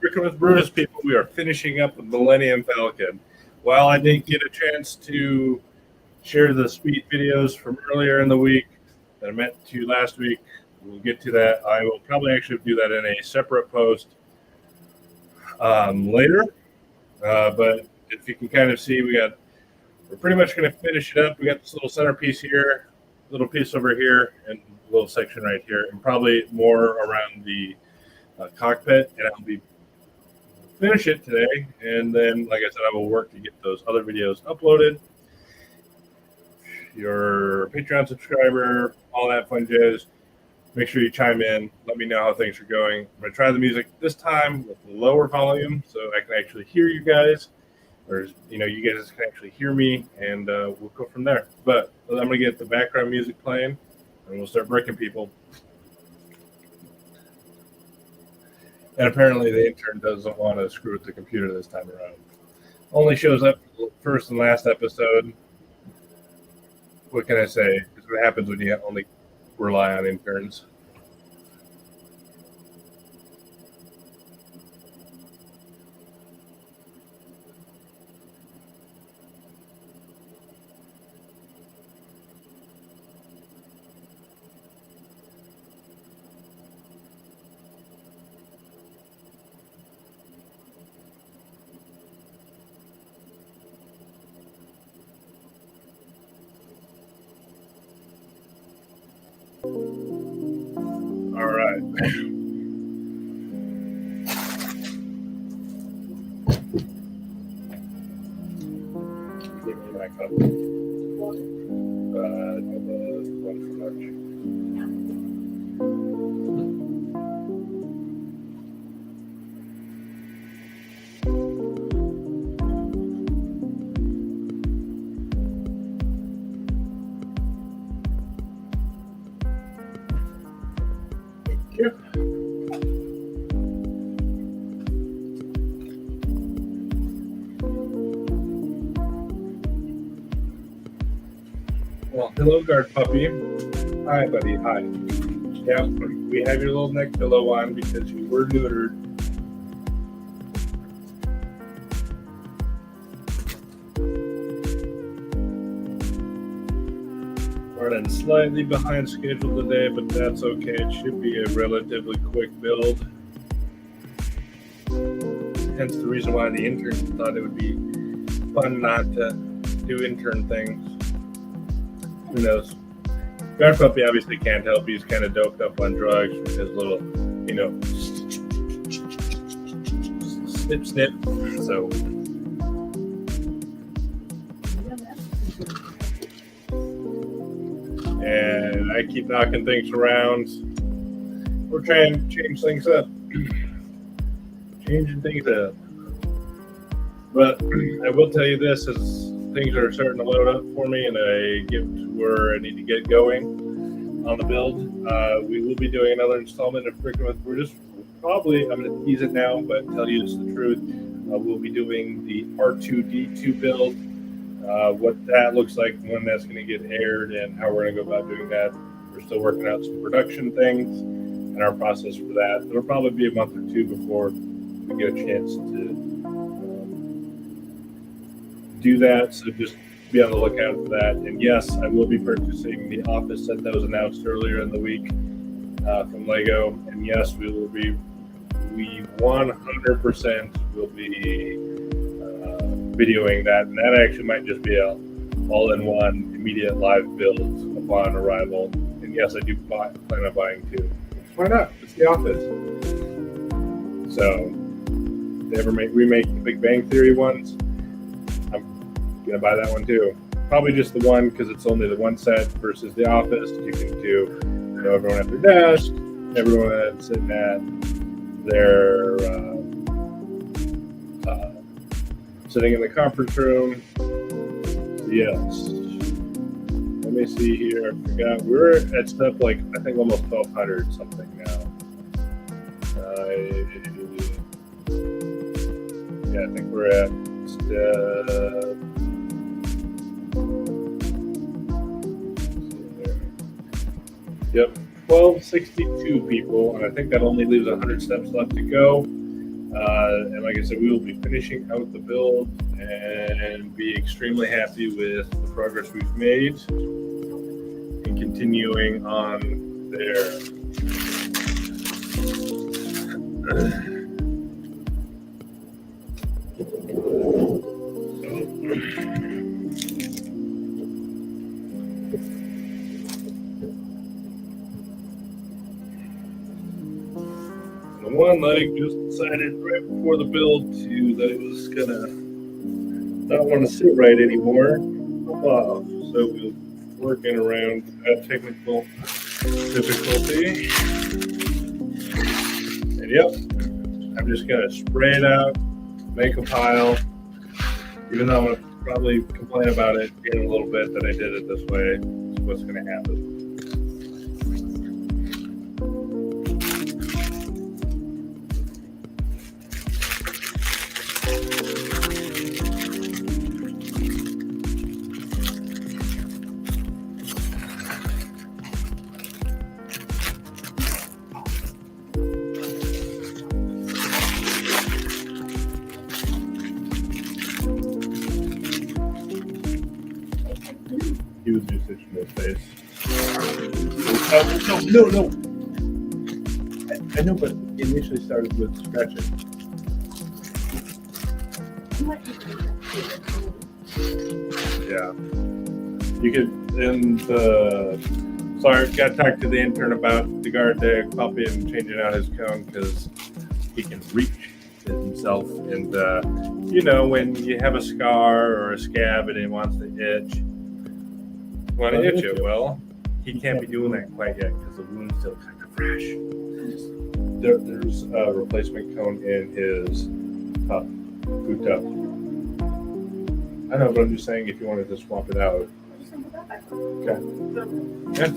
Working with Brutus people, we are finishing up the Millennium Falcon. While I didn't get a chance to share the speed videos from earlier in the week that I meant to last week, we'll get to that. I will probably actually do that in a separate post later. But if you can kind of see, we're pretty much going to finish it up. We got this little centerpiece here, little piece over here, and a little section right here, and probably more around the cockpit. And I'll be finish it today, and then, like I said, I will work to get those other videos uploaded. Your Patreon subscriber, all that fun jazz. Make sure you chime in. Let me know how things are going. I'm going to try the music this time with lower volume so I can actually hear you guys, or you guys can actually hear me, and we'll go from there. But I'm going to get the background music playing, and we'll start breaking people. And apparently the intern doesn't want to screw with the computer this time around. Only shows up first and last episode. What can I say? It's what happens when you only rely on interns. All right. Give me my cup. One for lunch. Well, hello, guard puppy. Hi, buddy. Hi. Yeah, we have your little neck pillow on because you were neutered. Running slightly behind schedule today, but that's okay. It should be a relatively quick build. Hence the reason why the interns thought it would be fun not to do intern things. Who knows? Guard puppy obviously can't help. He's kind of doped up on drugs with his little, snip, snip. So. And I keep knocking things around. We're trying to change things up. Changing things up. But I will tell you this, as things are starting to load up for me and I get to where I need to get going on the build, we will be doing another installment of Freaking with Brutus. Probably, I'm going to tease it now, but tell you it's the truth. We'll be doing the R2-D2 build. What that looks like, when that's going to get aired, and how we're going to go about doing that. We're still working out some production things and our process for that. It'll probably be a month or two before we get a chance to do that. So just be on the lookout for that. And yes, I will be purchasing the office set that was announced earlier in the week from Lego. And yes, we 100% will be videoing that, and that actually might just be a all-in-one immediate live build upon arrival. And yes, I do plan on buying two. Why not? It's the office. So if they ever remake the Big Bang Theory ones, I'm gonna buy that one too. Probably just the one because it's only the one set versus the office. You can do, everyone at their desk, everyone sitting at their sitting in the conference room. Yes. Let me see here. I forgot. We're at stuff like, I think, almost 1,200 something now. Yeah, I think we're at Yep, 1,262 people, and I think that only leaves 100 steps left to go. And like I said, we will be finishing out the build and be extremely happy with the progress we've made and continuing on there. The one leg just decided right before the build that it was gonna not want to sit right anymore. Wow. So we're working around that technical difficulty. And yep, I'm just gonna spray it out, make a pile. Even though I'm gonna probably complain about it in a little bit that I did it this way, it's what's gonna happen. He was just itching his face. No. I know, but initially started with scratching. Yeah. You could, sorry, got to talk to the intern about the guard dog puppy and changing out his cone because he can reach himself. And, when you have a scar or a scab and it wants to itch, want to itch it. Well, he can't be doing that quite yet because the wound's still kind of fresh. There's a replacement cone in his food tub. I know, but I'm just saying if you wanted to swap it out. Okay. Yeah.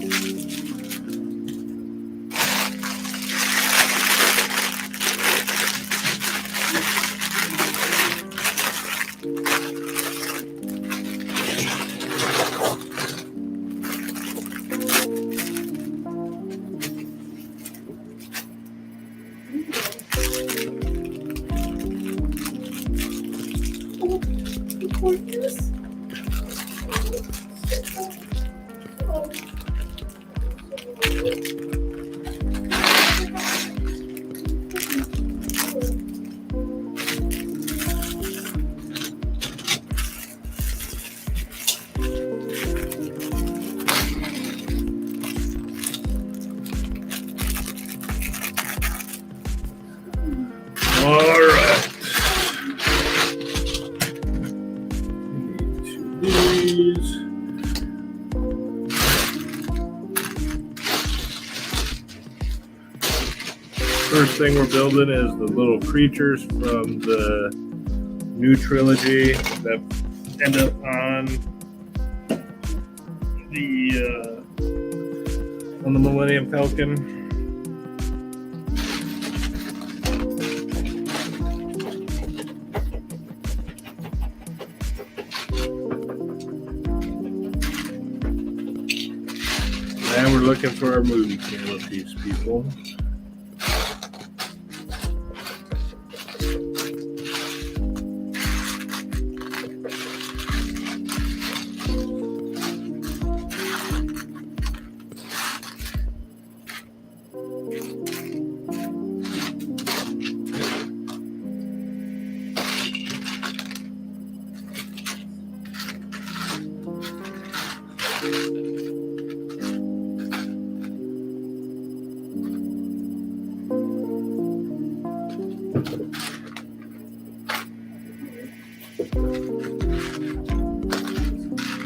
All right. These. First thing we're building is the little creatures from the new trilogy that end up on the Millennium Falcon. And we're looking for our movie camera piece, people.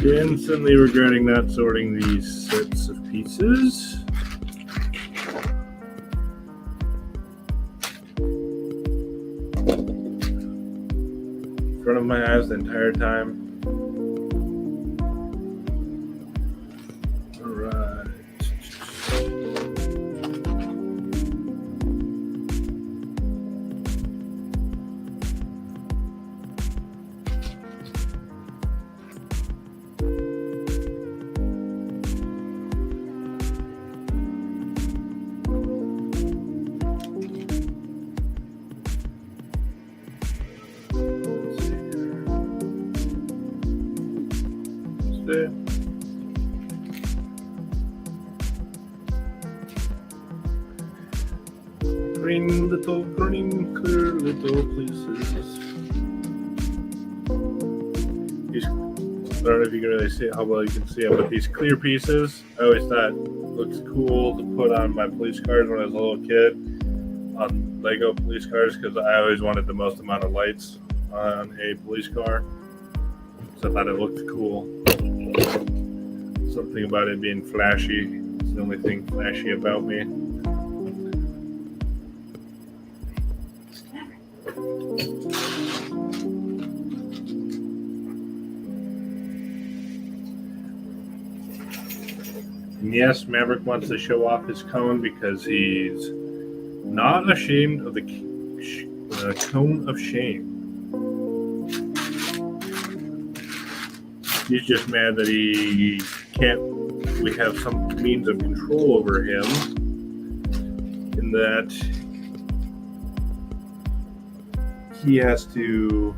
Instantly regretting not sorting these sets of pieces. In front of my eyes the entire time. All right. little green, clear little places. These, I don't know if you can really see how well you can see them, but these clear pieces, I always thought looks cool to put on my police cars when I was a little kid, on Lego police cars, because I always wanted the most amount of lights on a police car. So I thought it looked cool. Something about it being flashy. It's the only thing flashy about me. And yes, Maverick wants to show off his cone because he's not ashamed of the cone of shame. He's just mad that we have some means of control over him, in that he has to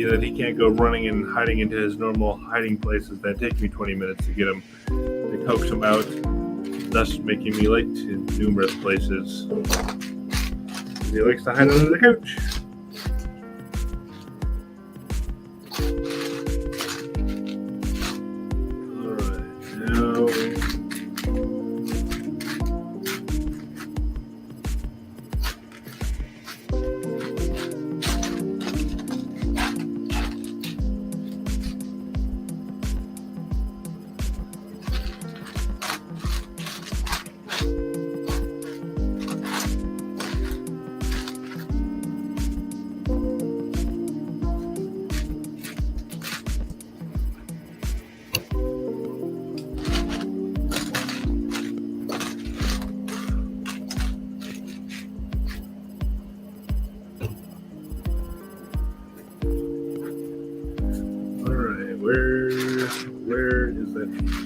that he can't go running and hiding into his normal hiding places that take me 20 minutes to get him, to coax him out, thus making me late to numerous places. He likes to hide under the couch. Where is that piece?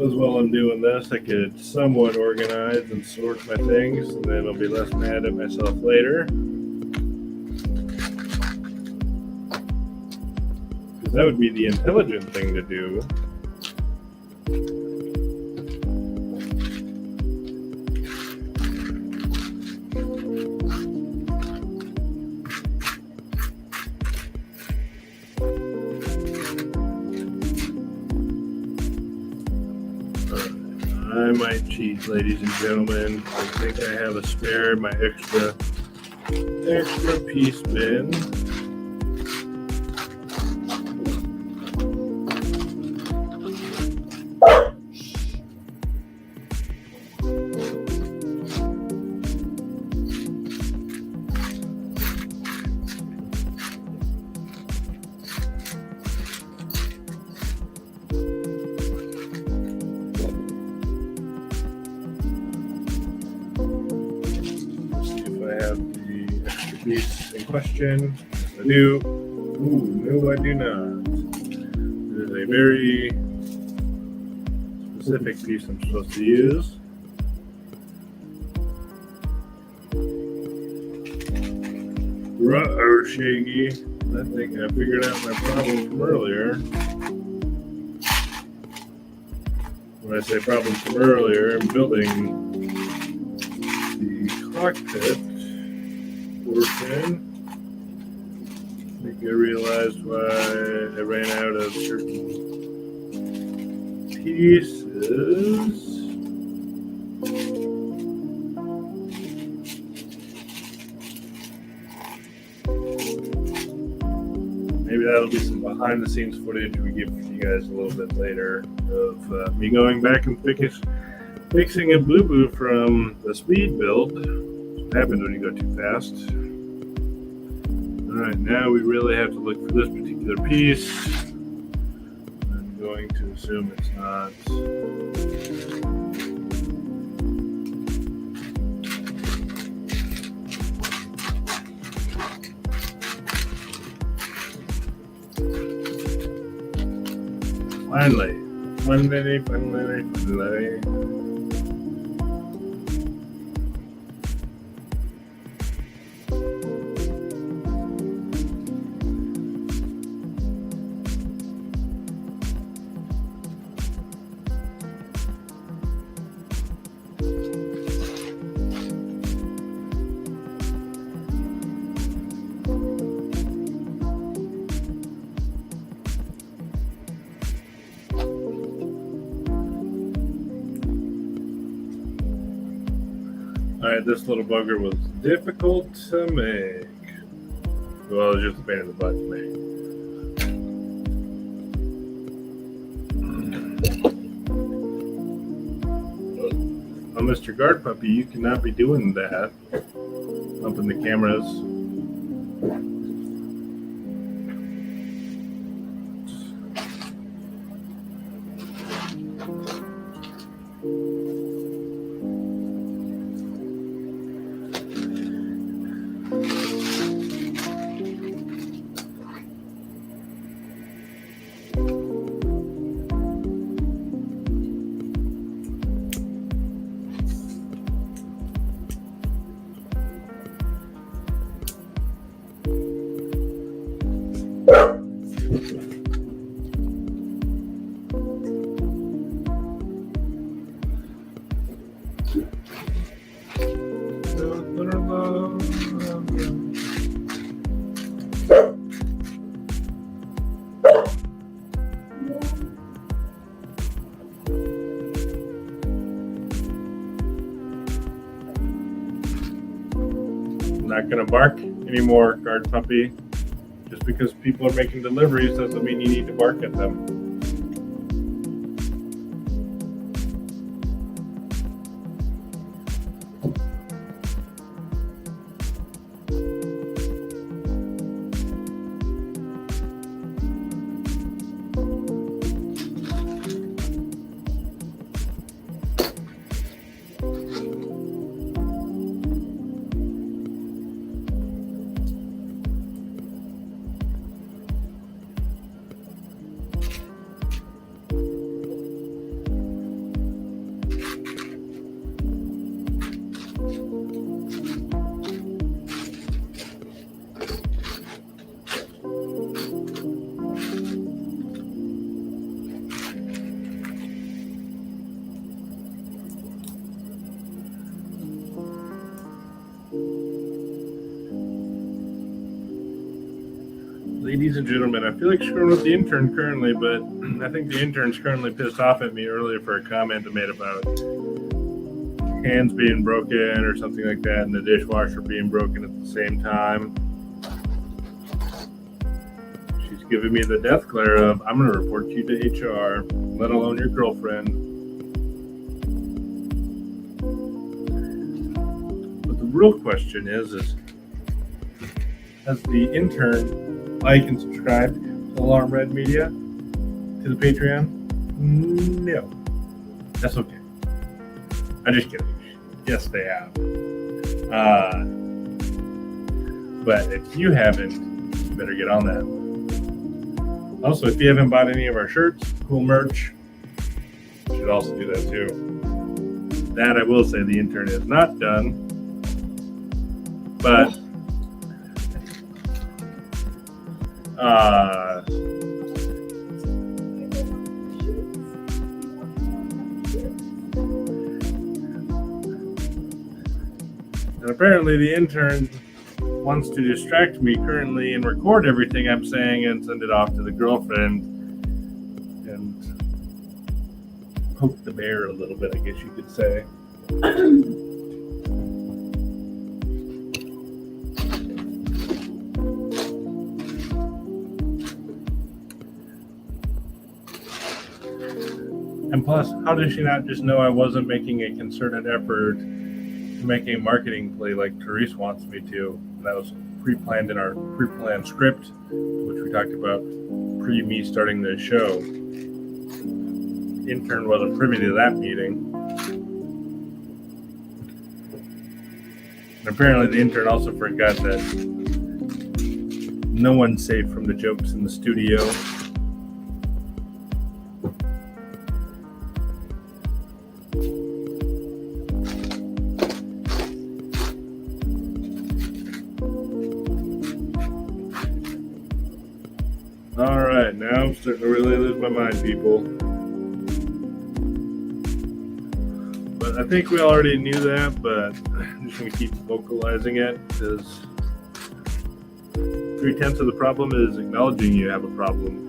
While I'm doing this, I could somewhat organize and sort my things, and then I'll be less mad at myself later. Because that would be the intelligent thing to do. I might cheat, ladies and gentlemen. I think I have a spare, my extra piece bin. Piece in question. I do. Ooh, no, I do not. It is a very specific piece I'm supposed to use. Ruh-oh, Shaggy. I think I figured out my problem from earlier. When I say problem from earlier, I'm building the cockpit portion. I think I realized why I ran out of certain pieces. Maybe that'll be some behind the scenes footage we give you guys a little bit later of me going back and fixing a boo-boo from the speed build. What happens when you go too fast. Alright, now we really have to look for this particular piece. I'm going to assume it's not. Finally. Finally. Alright, this little bugger was difficult to make. Well, it was just a pain in the butt to make. Oh, Mr. Guard Puppy, you cannot be doing that. Bumping the cameras. Not going to bark anymore, Guard Puppy. Just because people are making deliveries doesn't mean you need to bark at them. Ladies and gentlemen, I feel like screwing with the intern currently, but I think the intern's currently pissed off at me earlier for a comment I made about hands being broken or something like that, and the dishwasher being broken at the same time. She's giving me the death glare of, I'm going to report you to HR, let alone your girlfriend. But the real question is has the intern like and subscribe to Alarm Red Media, to the Patreon? No. That's okay. I'm just kidding. Yes, they have. But if you haven't, you better get on that. Also, if you haven't bought any of our shirts, cool merch, you should also do that too. That I will say the intern is not done. But and apparently the intern wants to distract me currently and record everything I'm saying and send it off to the girlfriend and poke the bear a little bit, I guess you could say. And plus, how does she not just know I wasn't making a concerted effort to make a marketing play like Therese wants me to? That was pre-planned in our pre-planned script, which we talked about pre-me starting the show. Intern wasn't privy to that meeting. And apparently the intern also forgot that no one's safe from the jokes in the studio. right, now I'm starting to really lose my mind, people. But I think we already knew that, but I'm just going to keep vocalizing it because 3/10 of the problem is acknowledging you have a problem.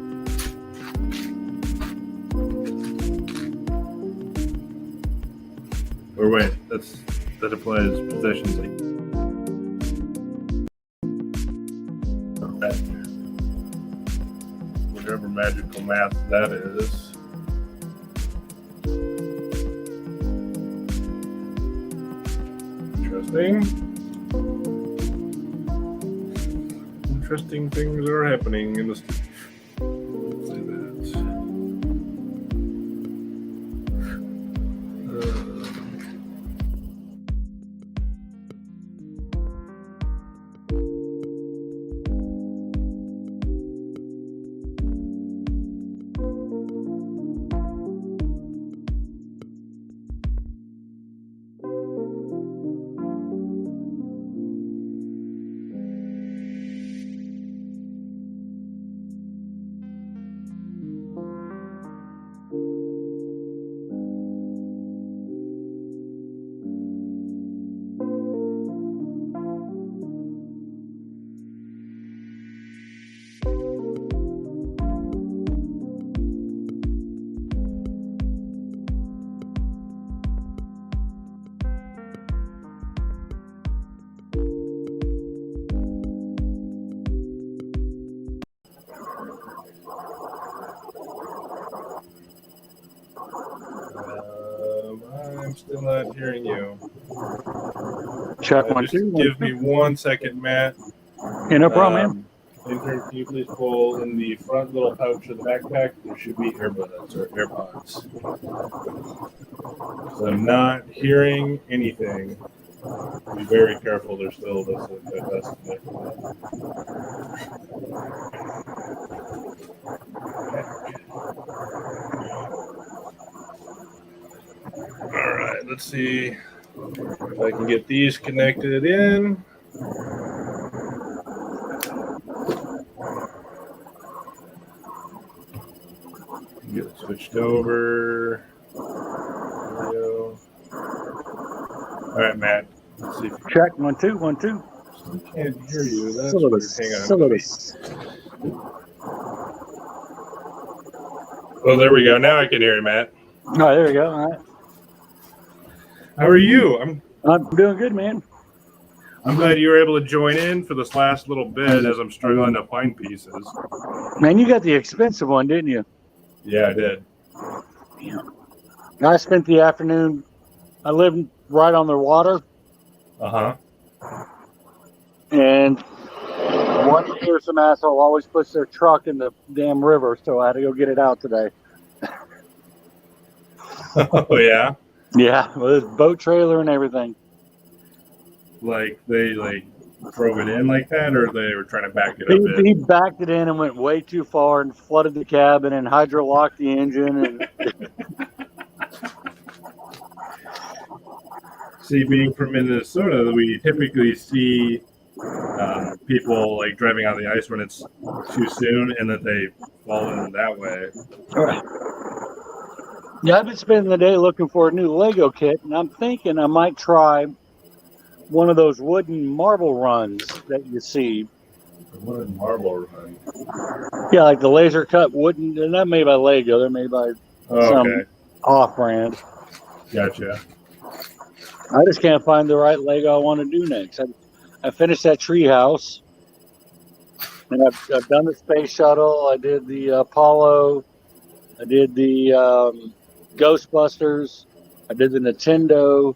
Or wait, that applies possessions. Okay. Whatever magical math that is. Interesting things are happening in the street. Say that. I'm still not hearing you. Check one, Just two. give me 1 second, Matt. Yeah, no problem, man. Intern, can you please pull in the front little pouch of the backpack? There should be earbuds or AirPods. So I'm not hearing anything. Be very careful. There's still this estimate. All right, let's see if I can get these connected in. Get it switched over. Video. All right, Matt. Let's see if you Check one, two, 1, 2. still can't hear you. That's Syllabus. weird. Hang on. Syllabus. Oh, there we go. Now I can hear you, Matt. Oh, there we go. All right. How are you? I'm doing good, man. I'm glad you were able to join in for this last little bit as I'm struggling to find pieces. Man, you got the expensive one, didn't you? Yeah, I did. I spent the afternoon. I live right on the water, and one fearsome asshole always puts their truck in the damn river, so I had to go get it out today. Oh, yeah? Yeah, with his boat trailer and everything. Like, they, drove it in like that, or they were trying to back it up? He backed it in and went way too far and flooded the cabin and hydro-locked the engine. And See, being from Minnesota, we typically see people, driving on the ice when it's too soon and that they fall in that way. Yeah, I've been spending the day looking for a new Lego kit, and I'm thinking I might try one of those wooden marble runs that you see. Wooden marble run? Yeah, like the laser cut wooden. They're not made by Lego. They're made by some off-brand. Gotcha. I just can't find the right Lego I want to do next. I finished that tree house, and I've done the space shuttle. I did the Apollo. I did the Ghostbusters. I did the Nintendo.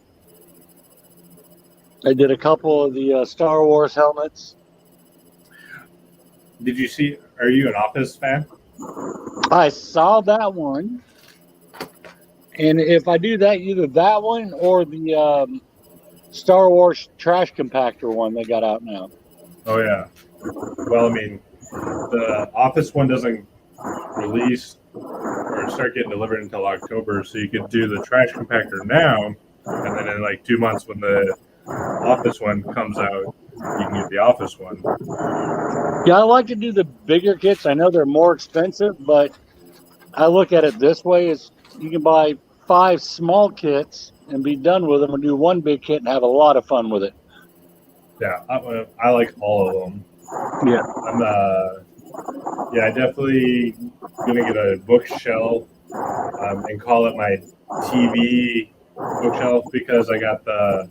I did a couple of the Star Wars helmets. Did you see? Are you an Office fan? I saw that one. And if I do that, either that one or the Star Wars trash compactor one they got out now. Oh, yeah. Well, I mean, the Office one doesn't release or start getting delivered until October, so you could do the trash compactor now, and then in 2 months when the Office one comes out, you can get the office one. Yeah, I like to do the bigger kits. I know they're more expensive, but I look at it this way: is you can buy 5 small kits and be done with them, and do one big kit and have a lot of fun with it. Yeah, I like all of them. Yeah. I definitely gonna get a bookshelf and call it my TV bookshelf because I got the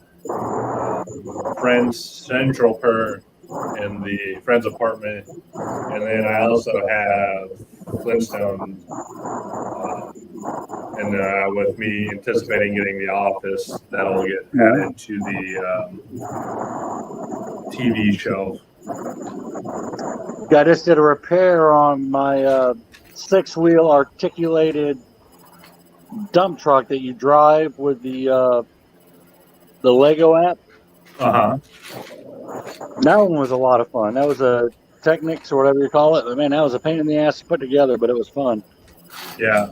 Friends Central per in the Friends apartment, and then I also have Flintstone. And with me anticipating getting the office, that'll get added to the TV shelf. I just did a repair on my 6-wheel articulated dump truck that you drive with the Lego app. That one was a lot of fun. That was a Technics or whatever you call it. Man, that was a pain in the ass to put together, but it was fun. Yeah,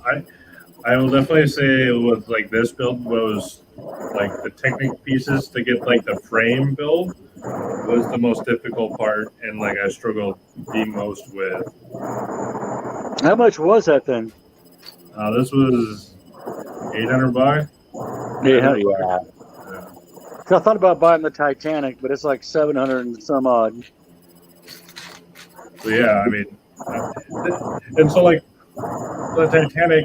I will definitely say with like this build was like the Technic pieces to get like the frame build was the most difficult part, and like I struggled the most with. How much was that then? This was $800. Yeah. I thought about buying the Titanic, but it's like 700 and some odd. So yeah, I mean, and so like the Titanic,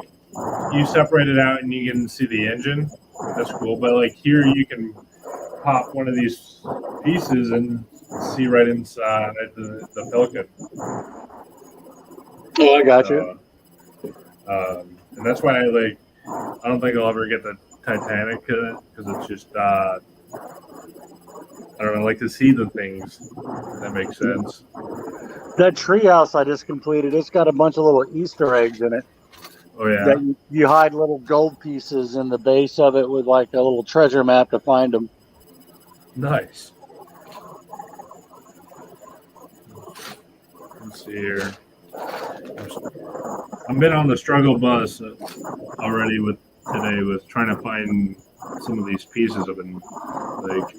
you separate it out and you can see the engine. That's cool, but like here you can pop one of these pieces and see right inside the Falcon. Oh, I got you. And that's why I don't think I'll ever get the Titanic because it's just I don't know, I like to see the things. If that makes sense. That treehouse I just completed, it's got a bunch of little Easter eggs in it. Oh yeah. That you hide little gold pieces in the base of it with like a little treasure map to find them. Nice. Let's see here. I've been on the struggle bus already with trying to find some of these pieces. I've been like,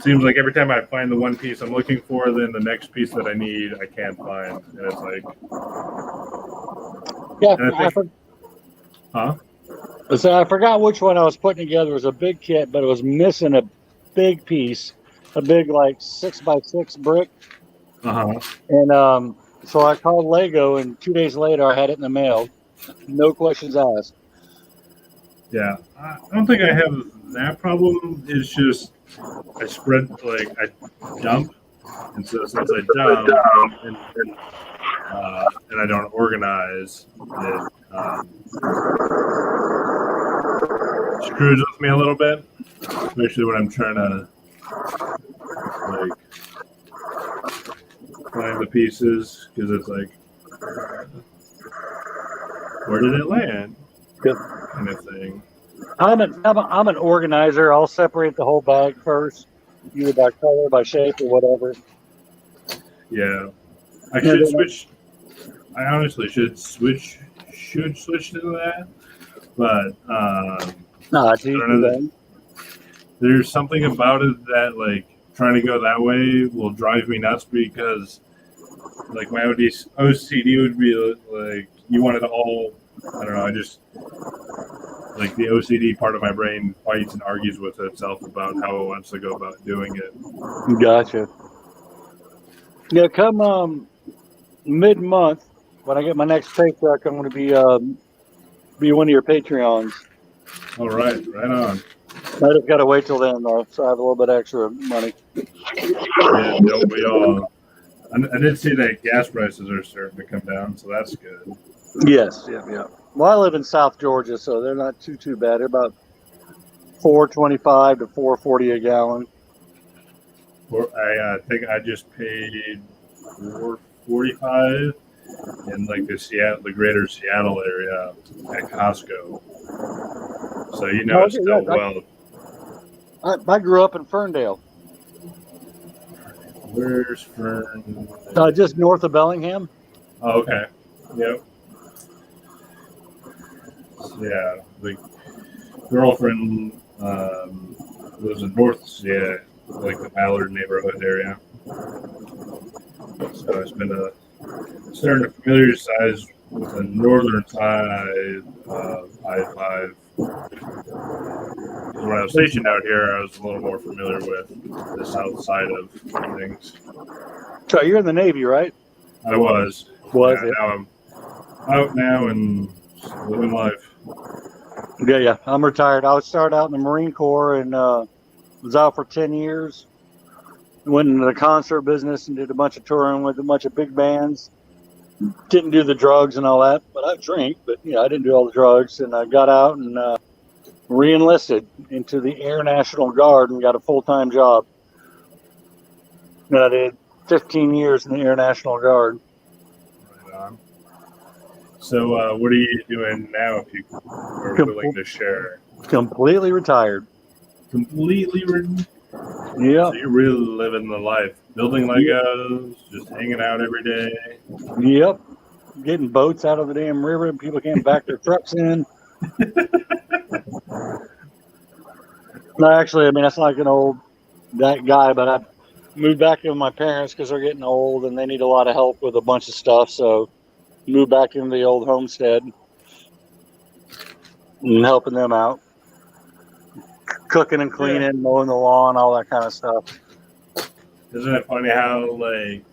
seems like every time I find the one piece I'm looking for, then the next piece that I need I can't find, and it's like, yeah. So I forgot which one I was putting together. It was a big kit, but it was missing a big piece, a big like 6x6 brick. And so I called Lego, and 2 days later I had it in the mail. No questions asked. Yeah, I don't think I have that problem. It's just I spread I dump, and so since I dump and I don't organize, it screws with me a little bit, especially when I'm trying to find the pieces because it's like, where did it land? Kind of thing. I'm an organizer. I'll separate the whole bag first, either by color, by shape, or whatever. Yeah, I should switch. I honestly should switch to that, but there's something about it that like trying to go that way will drive me nuts because like my OCD would be like you want it all. I don't know. I just like the OCD part of my brain fights and argues with itself about how it wants to go about doing it. Gotcha. Yeah, come mid-month when I get my next paycheck, I'm going to be one of your Patreons. All right, right on. I just got to wait till then though, so I have a little bit extra money. Yeah, don't we all? I did see that gas prices are starting to come down, so that's good. Yes, yeah. Well, I live in South Georgia, so they're not too bad. They're about $4.25 to $4.40 a gallon. I think I just paid $4.45 in like the greater Seattle area at Costco. So it's still well. I grew up in Ferndale. Where's Fern? Just north of Bellingham. Oh, okay. Yep. Yeah, the girlfriend lives in North like the Ballard neighborhood area. So it's been starting to familiarize with the northern side of I-5. When I was stationed out here, I was a little more familiar with the south side of things. So you're in the Navy, right? I was. Was Yeah, it? now I'm out now and living life. Yeah. I'm retired. I started out in the Marine Corps and was out for 10 years. Went into the concert business and did a bunch of touring with a bunch of big bands. Didn't do the drugs and all that, but I drink. But I didn't do all the drugs. And I got out and re-enlisted into the Air National Guard and got a full-time job. And I did 15 years in the Air National Guard. Right on. So what are you doing now, if you are willing to share? Completely retired. Completely written? Yeah. So you're really living the life. Building Legos, just hanging out every day. Yep. Getting boats out of the damn river and people can't back their trucks in. No, actually, I mean, that's like that guy, but I moved back in with my parents because they're getting old and they need a lot of help with a bunch of stuff. So moved back into the old homestead and helping them out. Cooking and cleaning, mowing the lawn, all that kind of stuff. Isn't it funny how, like,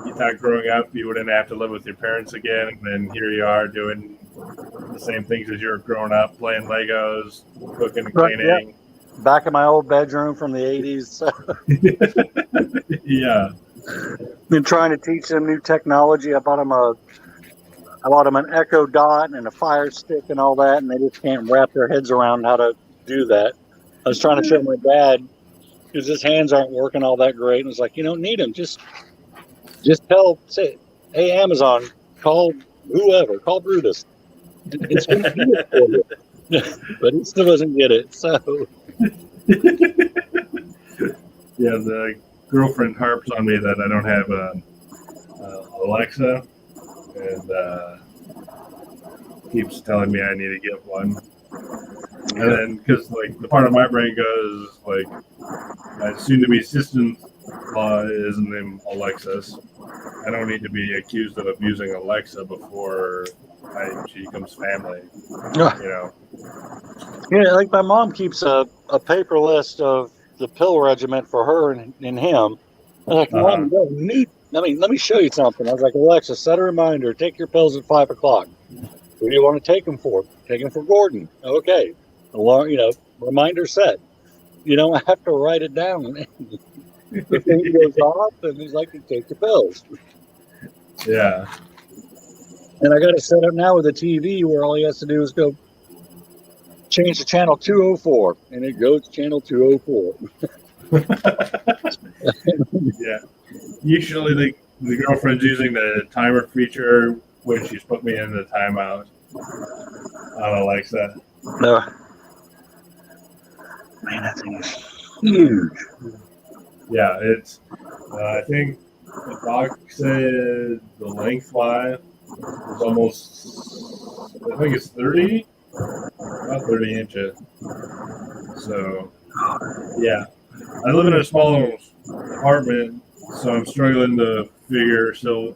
you thought growing up you wouldn't have to live with your parents again, and then here you are doing the same things as you were growing up, playing Legos, cooking and cleaning. Yeah. Back in my old bedroom from the 80s. Yeah. Been trying to teach them new technology. I bought them an Echo Dot and a Fire Stick and all that, and they just can't wrap their heads around how to do that. I was trying to show my dad because his hands aren't working all that great, and it's like, you don't need them. Just say, hey, Amazon, call whoever, call Brutus. It's going to do it for you. But he still doesn't get it. So yeah, the girlfriend harps on me that I don't have Alexa, and keeps telling me I need to get one. And then, because like the part of my brain goes like, my soon-to-be sister-in-law is named Alexis. I don't need to be accused of abusing Alexa before she becomes family. Yeah, like my mom keeps a paper list of the pill regimen for her and him. I'm like, Mom, you don't need. Let me show you something. I was like, Alexa, set a reminder. Take your pills at 5 o'clock. Who do you want to take them for? Take them for Gordon. Okay. Reminder set. You don't have to write it down. If the thing goes off, then he's like, take your pills. Yeah. And I got it set up now with a TV where all he has to do is go change to channel 204, and it goes to channel 204. Yeah. Usually the girlfriend's using the timer feature when she's put me in the timeout on Alexa. No. Man, that thing is huge. Yeah, it's, I think the doc said the lengthwise is almost, I think it's 30, about 30 inches. So, yeah. I live in a small apartment, so I'm struggling to figure out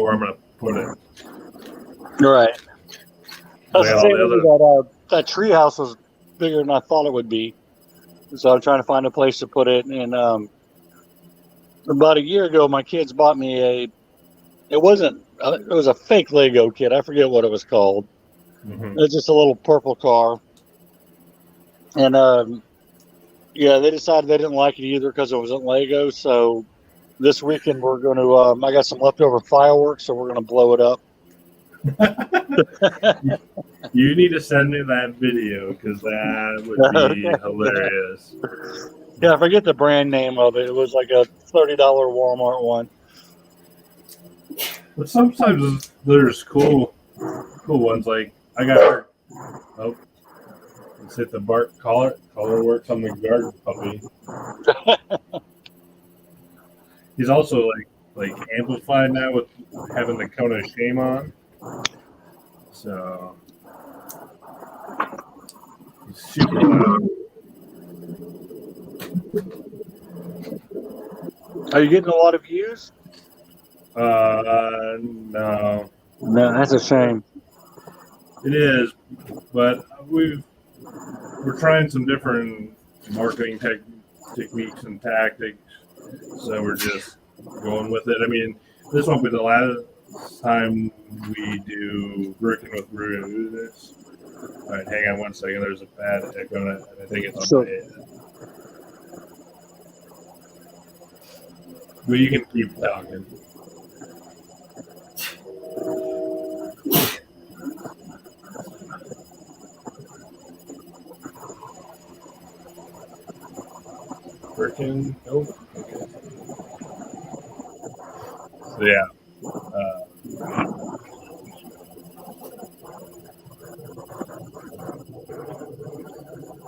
where I'm going to put it. Right. That's the same other... that treehouse was bigger than I thought it would be. So I'm trying to find a place to put it. And about a year ago, my kids bought me it was a fake Lego kit. I forget what it was called. Mm-hmm. It was just a little purple car. And they decided they didn't like it either because it wasn't Lego. So this weekend we're going to, I got some leftover fireworks, so we're going to blow it up. You need to send me that video because that would be hilarious. Yeah, I forget the brand name of it. It was like a $30 Walmart one. But sometimes there's cool ones. Like I got let's hit the bark collar works on the garden puppy. He's also like amplified now with having the cone of shame on. So he's super loud. Are you getting a lot of views? No, No, that's a shame. it is, but we're trying some different marketing techniques and tactics, so we're just going with it. I mean, this won't be the last time we do Working with Brutus. All right, hang on one second. There's a bad echo, and I think it's on my head. But you can keep talking. Working? Nope. Okay. So, yeah.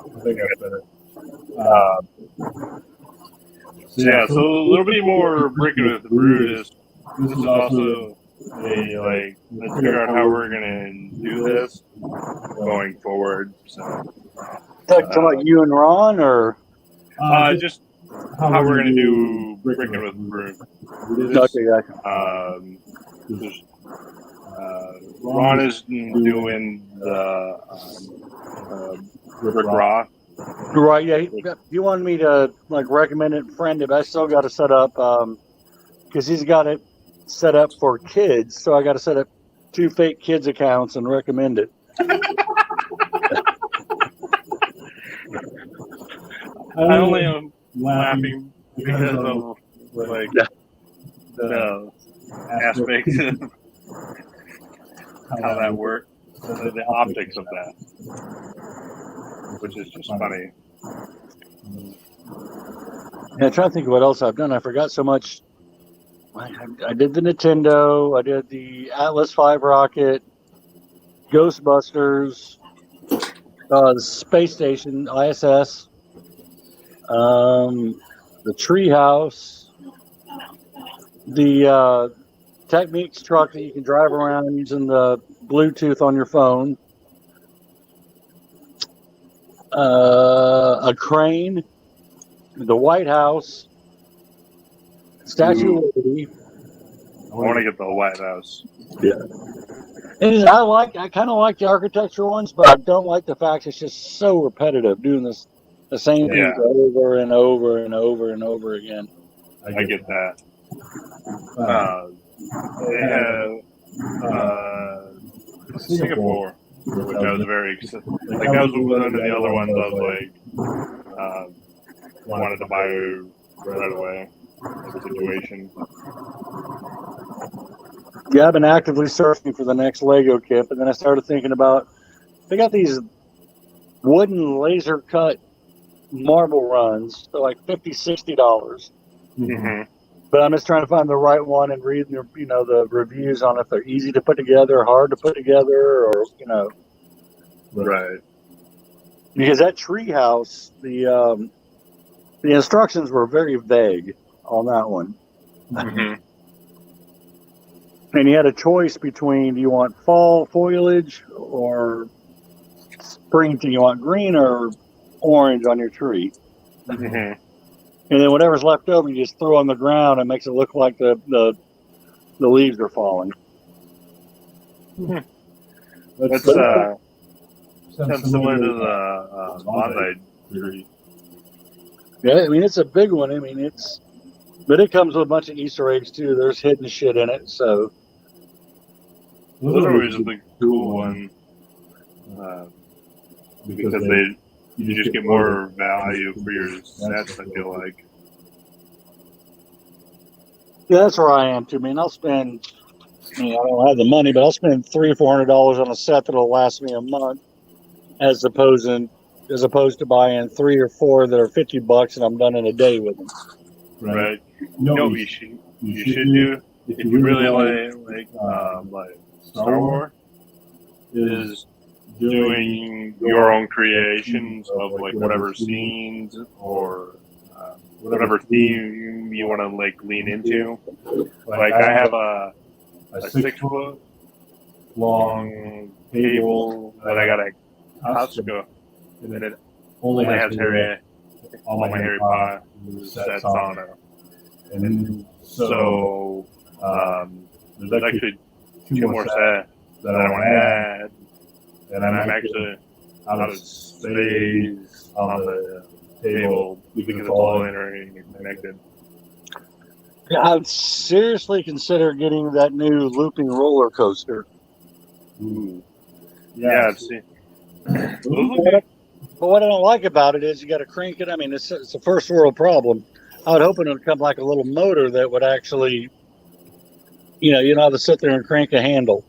I think that's better. So a little bit more Breaking with Brutus. This is also let's figure out how we're gonna do this going forward. So, Talking about you and Ron, or just how we're gonna do Breaking with Brutus. Ron is doing the Rick Roth. Right, yeah. He wanted me to recommend it, friend it, but I still got to set up because he's got it set up for kids, so I got to set up 2 fake kids accounts and recommend it. I only am laughing because of the aspects of how that works, the optics of that, which is just funny. Yeah, I'm trying to think of what else I've done. I forgot so much. I did the Nintendo. I did the Atlas V rocket, Ghostbusters, the space station, ISS, the treehouse, the Techniques truck that you can drive around using the Bluetooth on your phone, a crane, the White House, Statue of Liberty. I want to get the White House. Yeah. And I kind of like the architecture ones, but I don't like the fact it's just so repetitive, doing the same things over and over and over and over again. I get that. They have Singapore, which I was very excited. Like that was one of the other ones I was wanted to buy right away. Situation. Yeah, I've been actively searching for the next Lego kit, but then I started thinking about they got these wooden laser cut marble runs. They're like $50, $60. Mm-hmm. But I'm just trying to find the right one and read the reviews on if they're easy to put together, hard to put together, or Right. Because that treehouse, the instructions were very vague on that one. Mm-hmm. And you had a choice between, do you want fall foliage or spring? Do you want green or orange on your tree? Mm-hmm. And then whatever's left over, you just throw on the ground and makes it look like the leaves are falling. That's sounds similar to the bonsai tree. Yeah, I mean, it's a big one. I mean, but it comes with a bunch of Easter eggs too. There's hidden shit in it. So those are always the cool one because you just get more value for your sets. I feel like. yeah, that's where I am too. I mean, I'll spend. I don't have the money, but I'll spend $300 or $400 on a set that'll last me a month, as opposed to buying 3 or 4 that are $50 and I'm done in a day with them. Right. No, you should do if you really like Star Wars is doing your own creations of like whatever scenes or whatever theme you want to lean into. Like I have a 6-foot long table that I got at Costco, and it only has all my Harry Potter sets on it. And so there's actually two more sets that I want to add, and I'm actually out of space on the table because it's all interconnected. I would seriously consider getting that new looping roller coaster. Ooh. Yeah, see. But what I don't like about it is you got to crank it. I mean, it's a first world problem. I would hope it would come like a little motor that would actually, you don't have to sit there and crank a handle.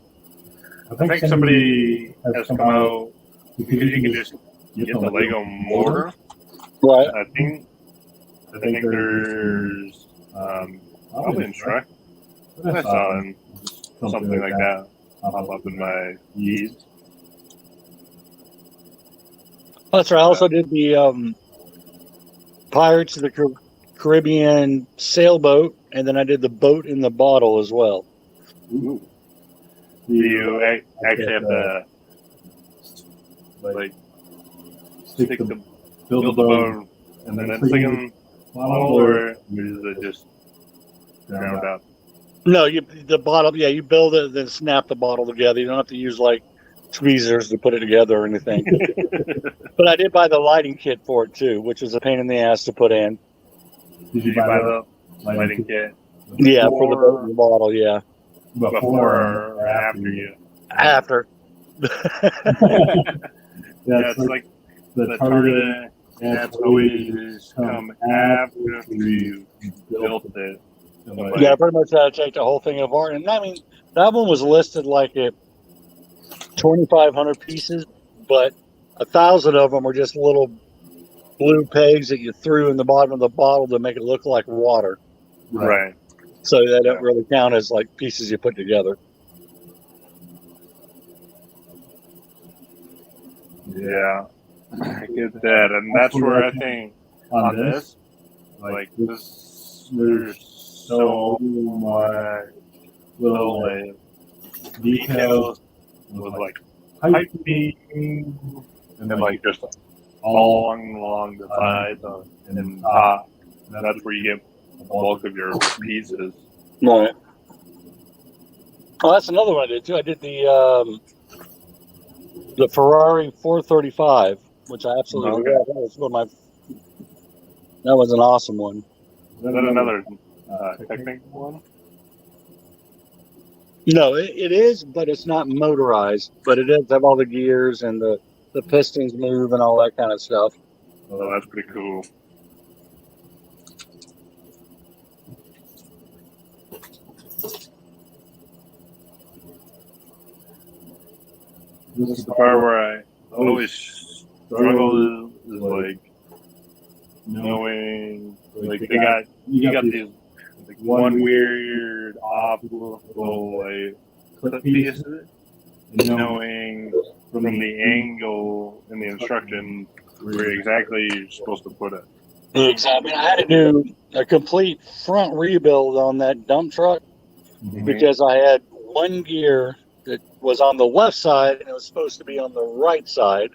I think somebody has come out because you can just get the Lego motor. Right. I think there's probably instructions. I saw something like that pop up in my feed. That's right. I also did the Pirates of the Caribbean sailboat, and then I did the boat in the bottle as well. Ooh. You actually have to stick the build the boat and then stick them bottle, or is it just ground up? No, the bottle. Yeah, you build it, then snap the bottle together. You don't have to use like tweezers to put it together or anything. But I did buy the lighting kit for it too, which was a pain in the ass to put in. Did you buy the lighting kit? Yeah, for the boat and the bottle. Yeah. Before or after you? After. Yeah, it's like the target that's always come after you built it. Yeah, pretty much had to take the whole thing apart. And I mean, that one was listed like at 2,500 pieces, but 1,000 of them were just little blue pegs that you threw in the bottom of the bottle to make it look like water. Right. So they don't really count as like pieces you put together. Yeah, I get that, and that's where I think on this, like this, there's so much little details with like piping and like just all along the sides and top. And that's where you get the bulk of your pieces. Right. Oh, that's another one I did too. I did the Ferrari 435, which I absolutely love. That was an awesome one. Is that another technical one? No, it is, but it's not motorized. But it does have all the gears and the pistons move and all that kind of stuff. Oh, that's pretty cool. This is the part where I always struggle is like knowing, like you got these like one weird optical like clip pieces, and knowing from the angle in the instruction where exactly you're supposed to put it. Exactly. I had to do a complete front rebuild on that dump truck because I had one gear that was on the left side and it was supposed to be on the right side.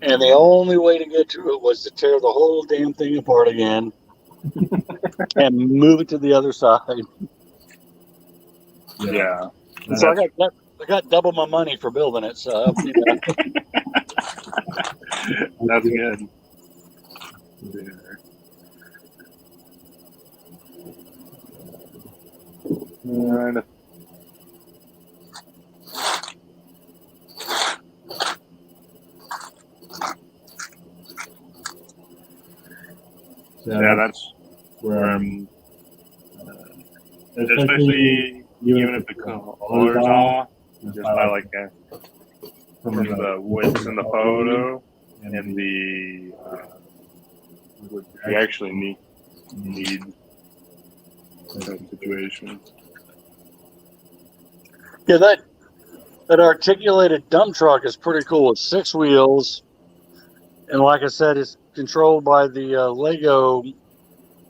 And the only way to get to it was to tear the whole damn thing apart again and move it to the other side. Yeah. So I got double my money for building it. So that's good. Yeah. Yeah, that's where I'm, especially even if the color's off, just by like from the widths in the photo and the what you actually need in that situation. Yeah, that articulated dump truck is pretty cool. It's 6 wheels, and like I said, it's controlled by the Lego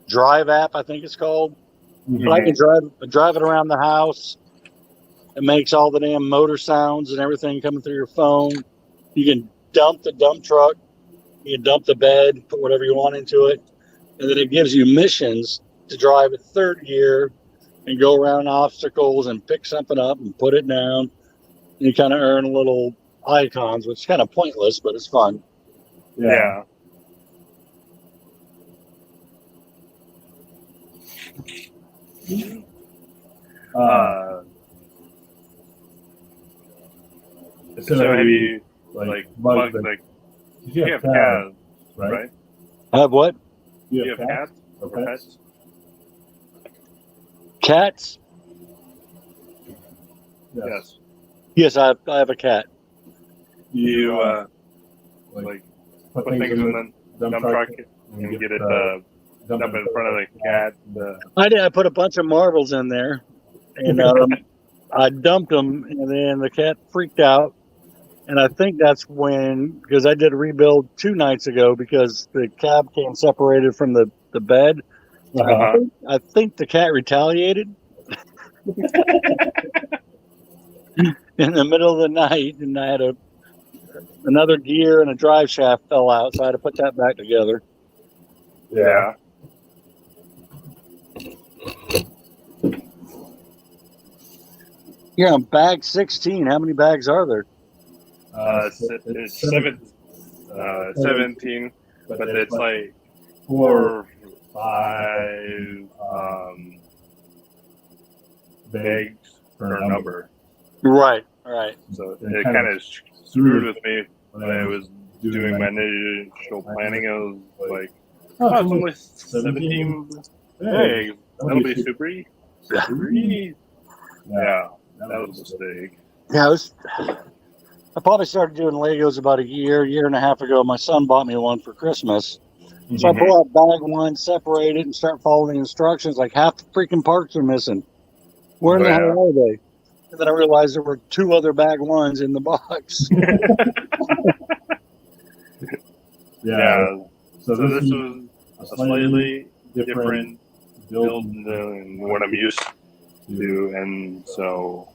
Drive app, I think it's called. But I can drive it around the house. It makes all the damn motor sounds and everything coming through your phone. You can dump the dump truck. You can dump the bed, put whatever you want into it. And then it gives you missions to drive a third gear and go around obstacles and pick something up and put it down. You kind of earn little icons, which is kind of pointless, but it's fun. Yeah. So have you you have cats, right? I have what? You have cats or pets? Cats? Yes. Yes, I have a cat. You put things in the dump truck and get it dump it in front of the cat. I did. I put a bunch of marbles in there, and I dumped them, and then the cat freaked out. And I think that's when, because I did a rebuild 2 nights ago because the cab came separated from the bed. I think the cat retaliated in the middle of the night, and I had another gear and a drive shaft fell out, so I had to put that back together. Yeah. Yeah, on bag 16. How many bags are there? It's 17, but it's like 4 or 5 bags per number. Right. So it kind of screwed with me when I was doing my initial planning. I was like, oh, it's only 17 bags. That'll be super easy. Yeah, that was a mistake. Yeah, I probably started doing Legos about a year and a half ago. My son bought me one for Christmas. So I pull out bag 1, separate it, and start following instructions. Like half the freaking parts are missing. Where in the hell are they? And then I realized there were 2 other bag 1s in the box. Yeah. So this was a slightly different build than what I'm used to, and so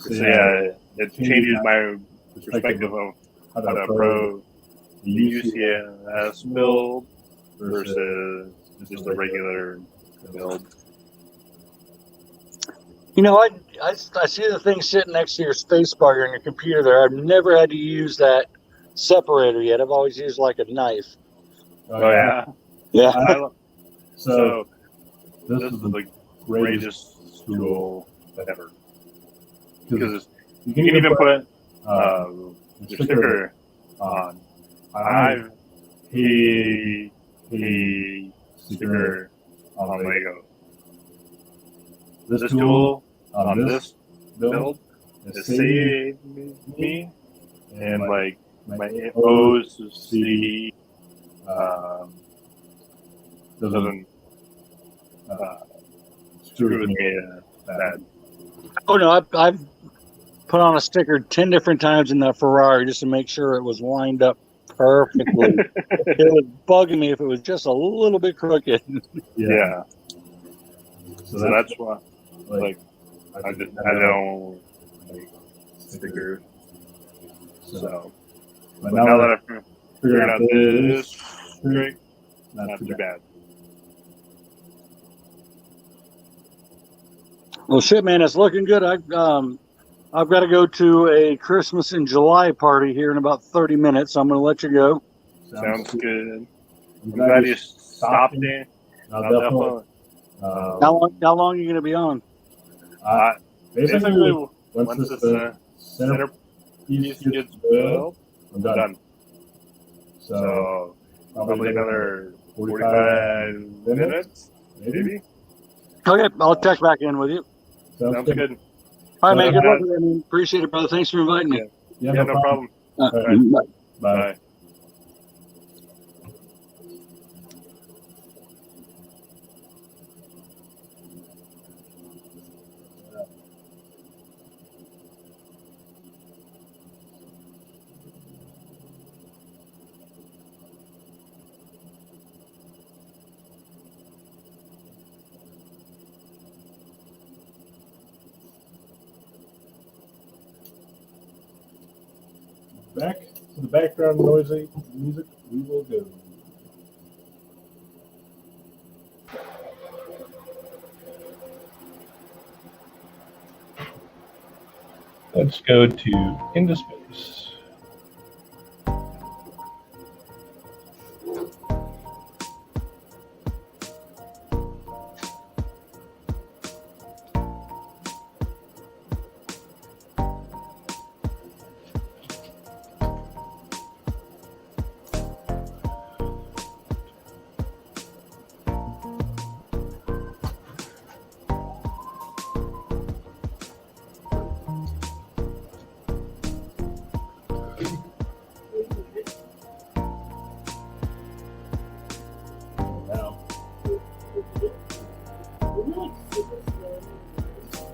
it changes my perspective of how to approach the UCS build versus just a regular build. You know, I see the thing sitting next to your space bar on your computer there. I've never had to use that separator yet. I've always used like a knife. Oh, yeah? Yeah. So this is the greatest tool ever. Because you can even put your sticker on. I've he sticker on Lego. This tool on this build has saved me and like my OC doesn't screw with me bad. Oh no, I've put on a sticker 10 different times in that Ferrari just to make sure it was lined up perfectly. It was bugging me if it was just a little bit crooked. Yeah. So that's why, like, I don't like stickers. So, but now that I've figured out this trick, not too bad. Well, shit, man, it's looking good. I've got to go to a Christmas in July party here in about 30 minutes. So I'm going to let you go. Sounds good. I'm glad you stopped in. How long are you going to be on? Basically, once the center piece gets built, I'm done. So probably another 45 minutes, maybe. Okay, I'll check back in with you. Sounds good. All right, man. Good luck with it. I mean, appreciate it, brother. Thanks for inviting me. Yeah, no problem. Right. Bye. Back to the background noisy music we will go. Let's go to into space.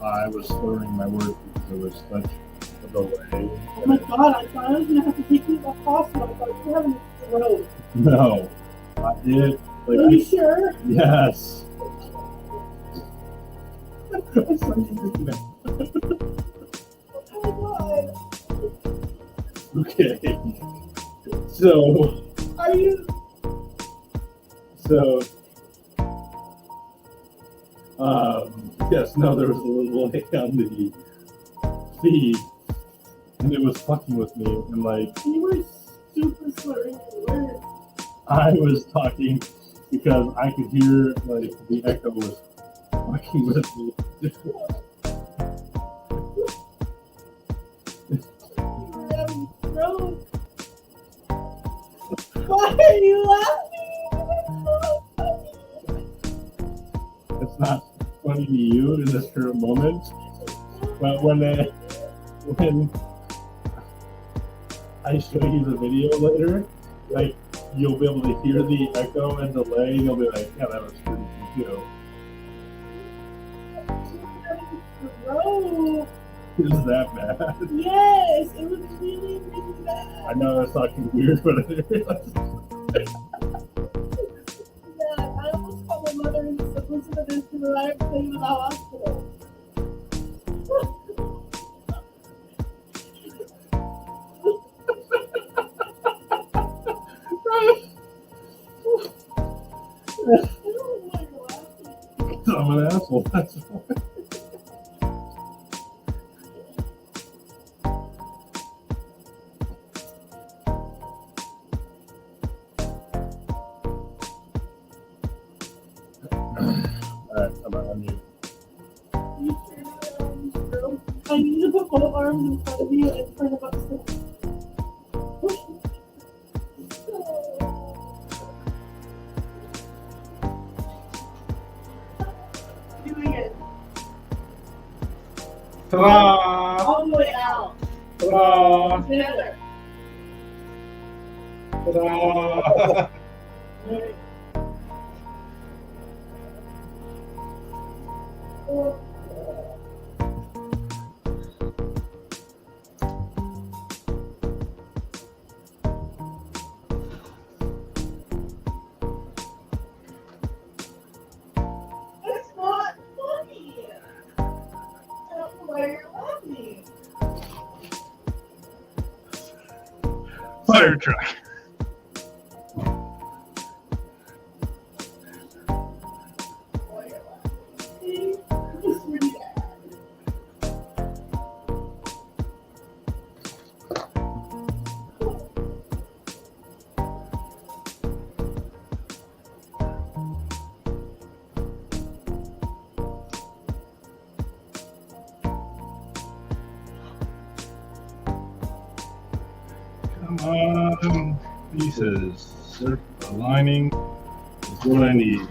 I was slurring my words because there was such a delay. Oh my god, I thought I was gonna have to take you to the hospital. I thought you were having a stroke. No, I did. Are you sure? Yes. Oh my god. Okay. So. Are you? So. Yes, no, there was a little delay on the feed, and it was fucking with me, and like. You were super slurring your words. I was talking because I could hear like the echo was fucking with me. You were having a stroke. Why are you laughing? It's not funny to you in this current moment, but when I show you the video later, like you'll be able to hear the echo and delay, and you'll be like, yeah, that was pretty cool. Stroke. Is that bad? Yes, it was really, really bad. I know that's talking weird, but I didn't realize. Yeah, I almost called my mother and said, listen to this because I have to take you to the hospital. I'm an asshole, that's why. Alright, I'm on mute. You sure you're having a stroke? I need to put both arms in front of you and turn them upstairs. Doing it. Ta-da! All the way out. Ta-da! Together. Ta-da! Right. It's not funny. I don't know why you're laughing. Fire truck. Why you're laughing. It's really bad. Come on, pieces. Aligning is what I need.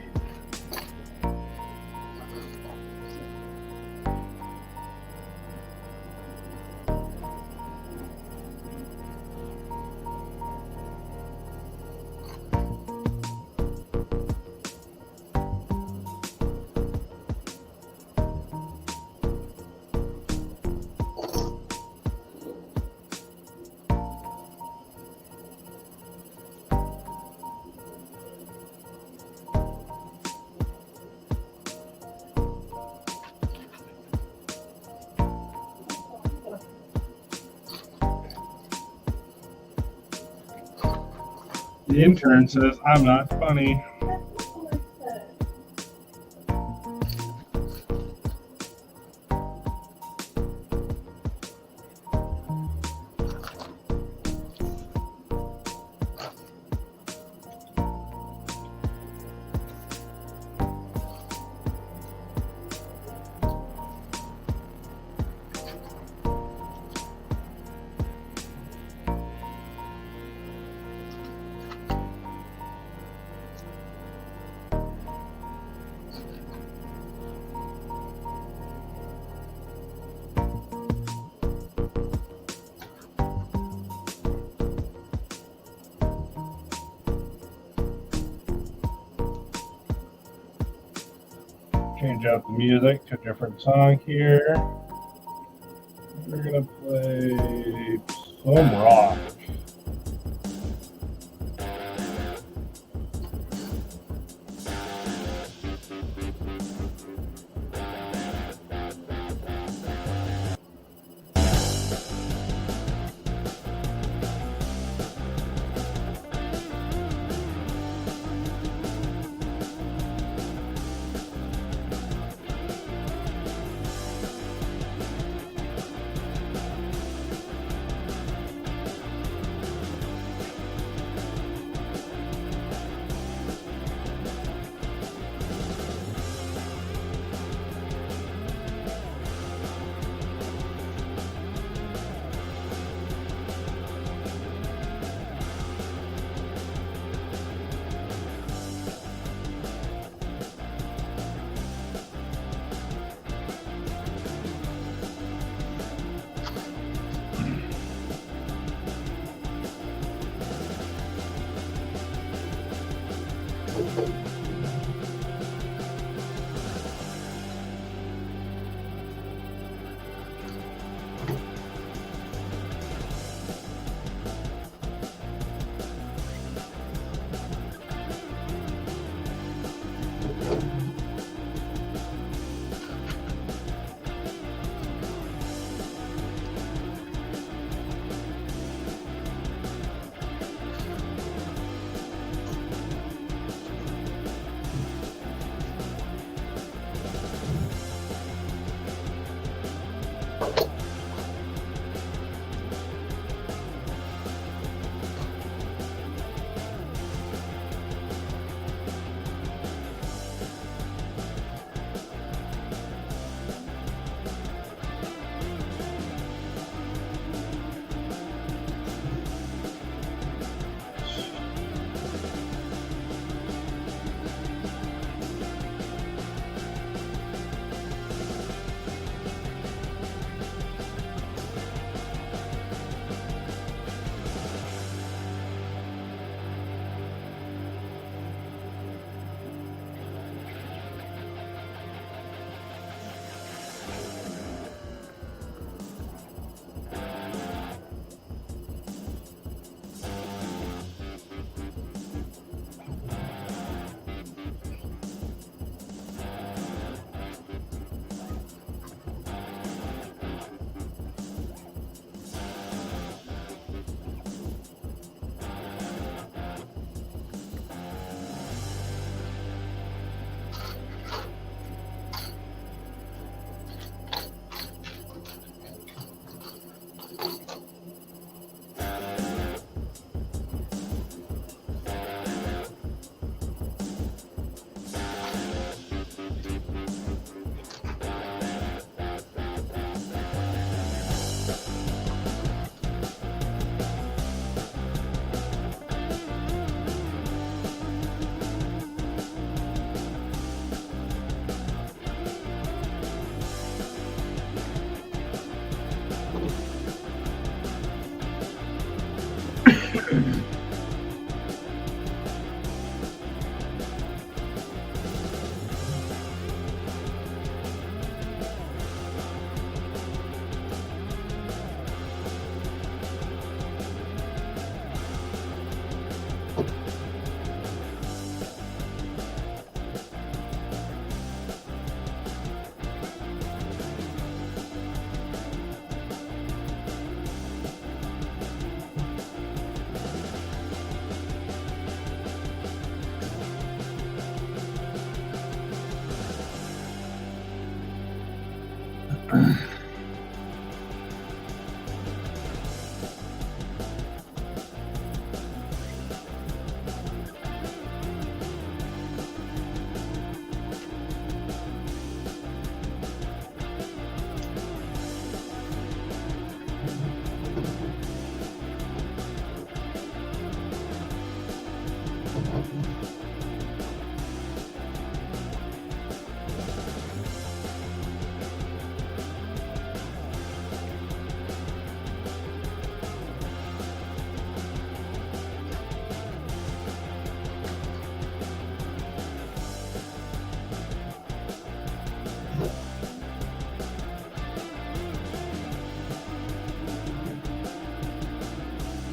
The intern says I'm not funny. That's what I said. change out the music to a different song here. We're gonna play some rock.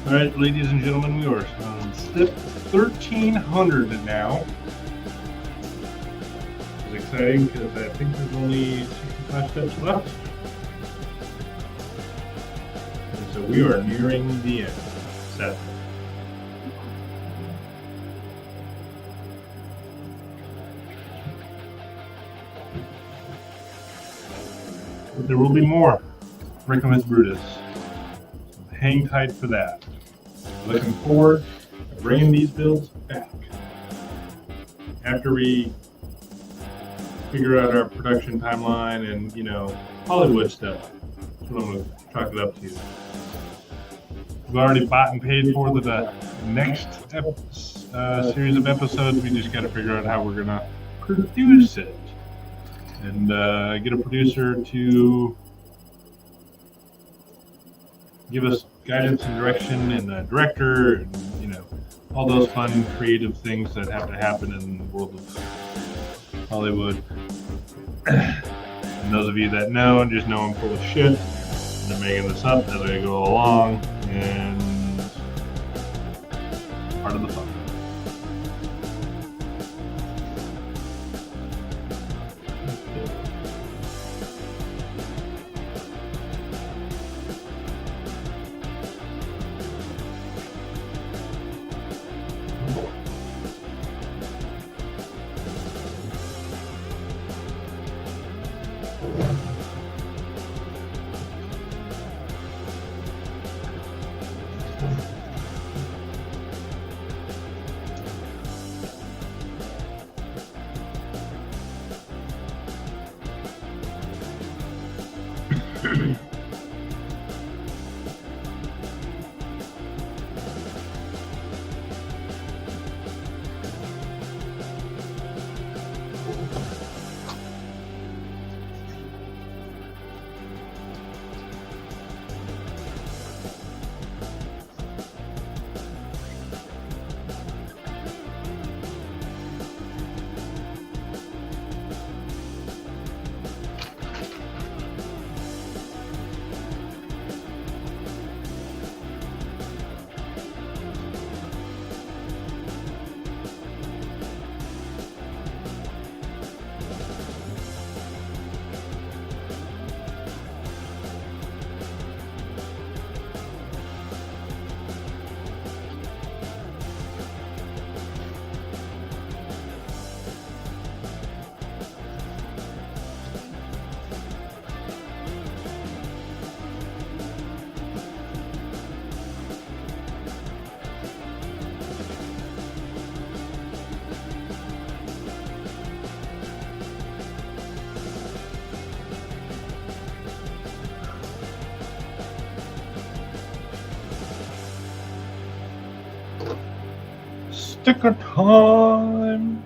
All right, ladies and gentlemen, we are on step 1300 now. It's exciting because I think there's only 65 steps left. And so we are nearing the end. Sadly. But there will be more Working with Brutus. So hang tight for that. Looking forward to bringing these builds back after we figure out our production timeline and, you know, Hollywood stuff. That's what I'm going to chalk it up to. We've already bought and paid for the next series of episodes. We just got to figure out how we're going to produce it and get a producer to give us guidance and direction, and a director, and, you know, all those fun creative things that have to happen in the world of Hollywood. And those of you that know and just know I'm full of shit, I'm making this up as I go along, and part of the fun. Sticker time!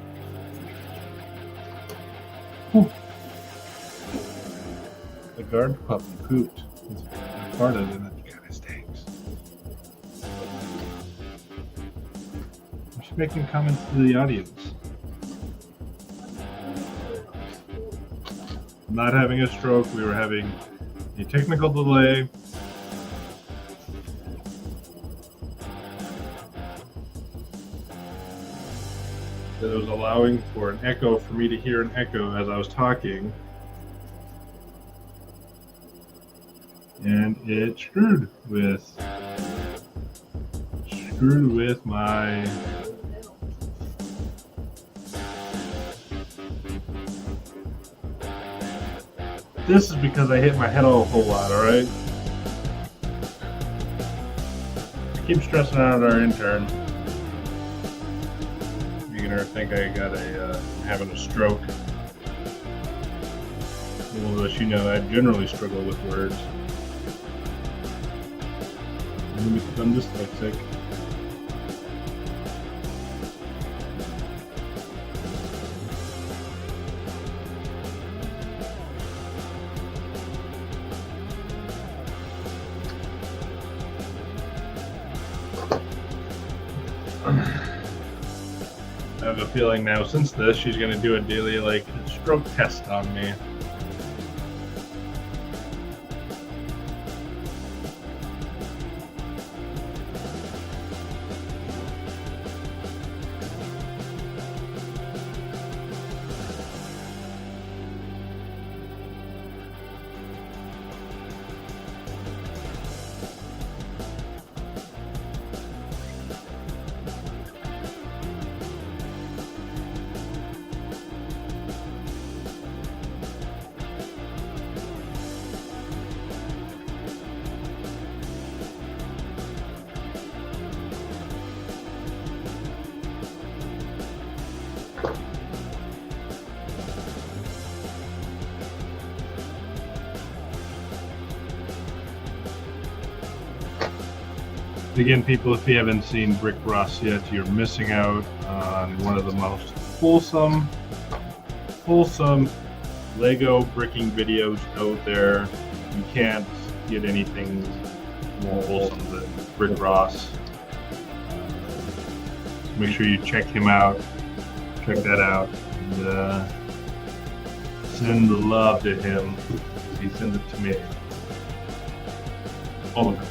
Whew. The guard puppy pooped. It's farted and it kind of stinks. She's making comments to the audience. Not having a stroke, we were having a technical delay. That was allowing for an echo, for me to hear an echo as I was talking. And it screwed with my this is because I hit my head a whole lot, alright? I keep stressing out our intern. Making her think I got having a stroke. Little does she know I generally struggle with words. I'm dyslexic. I have a feeling now, since this, she's going to do a daily, like, stroke test on me. Again, people, if you haven't seen Brick Ross yet, you're missing out on one of the most wholesome Lego bricking videos out there. You can't get anything more wholesome than Brick Ross. So make sure you check him out. Check that out. And send the love to him. He sends it to me. All of it.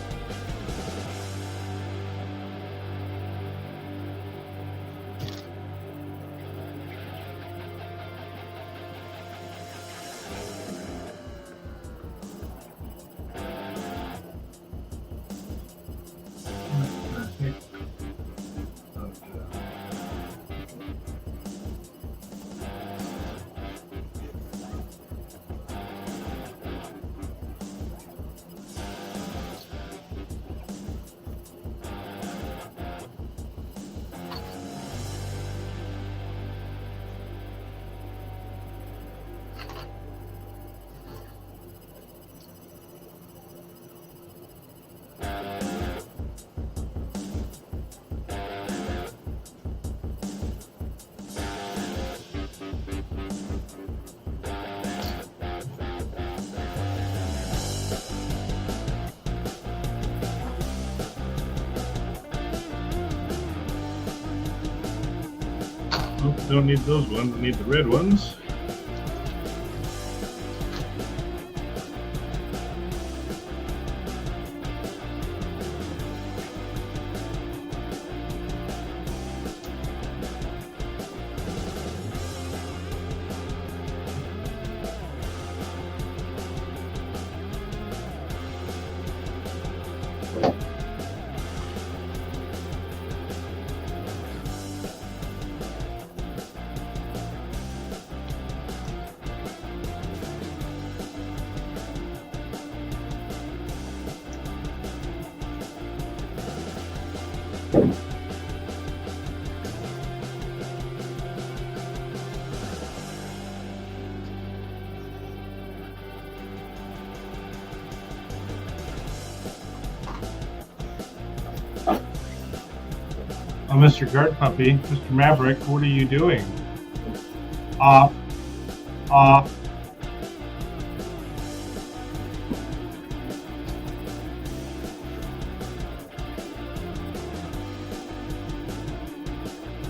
Oops, don't need those ones, I need the red ones. Oh, Mr. Guard Puppy, Mr. Maverick, what are you doing? Off. Off.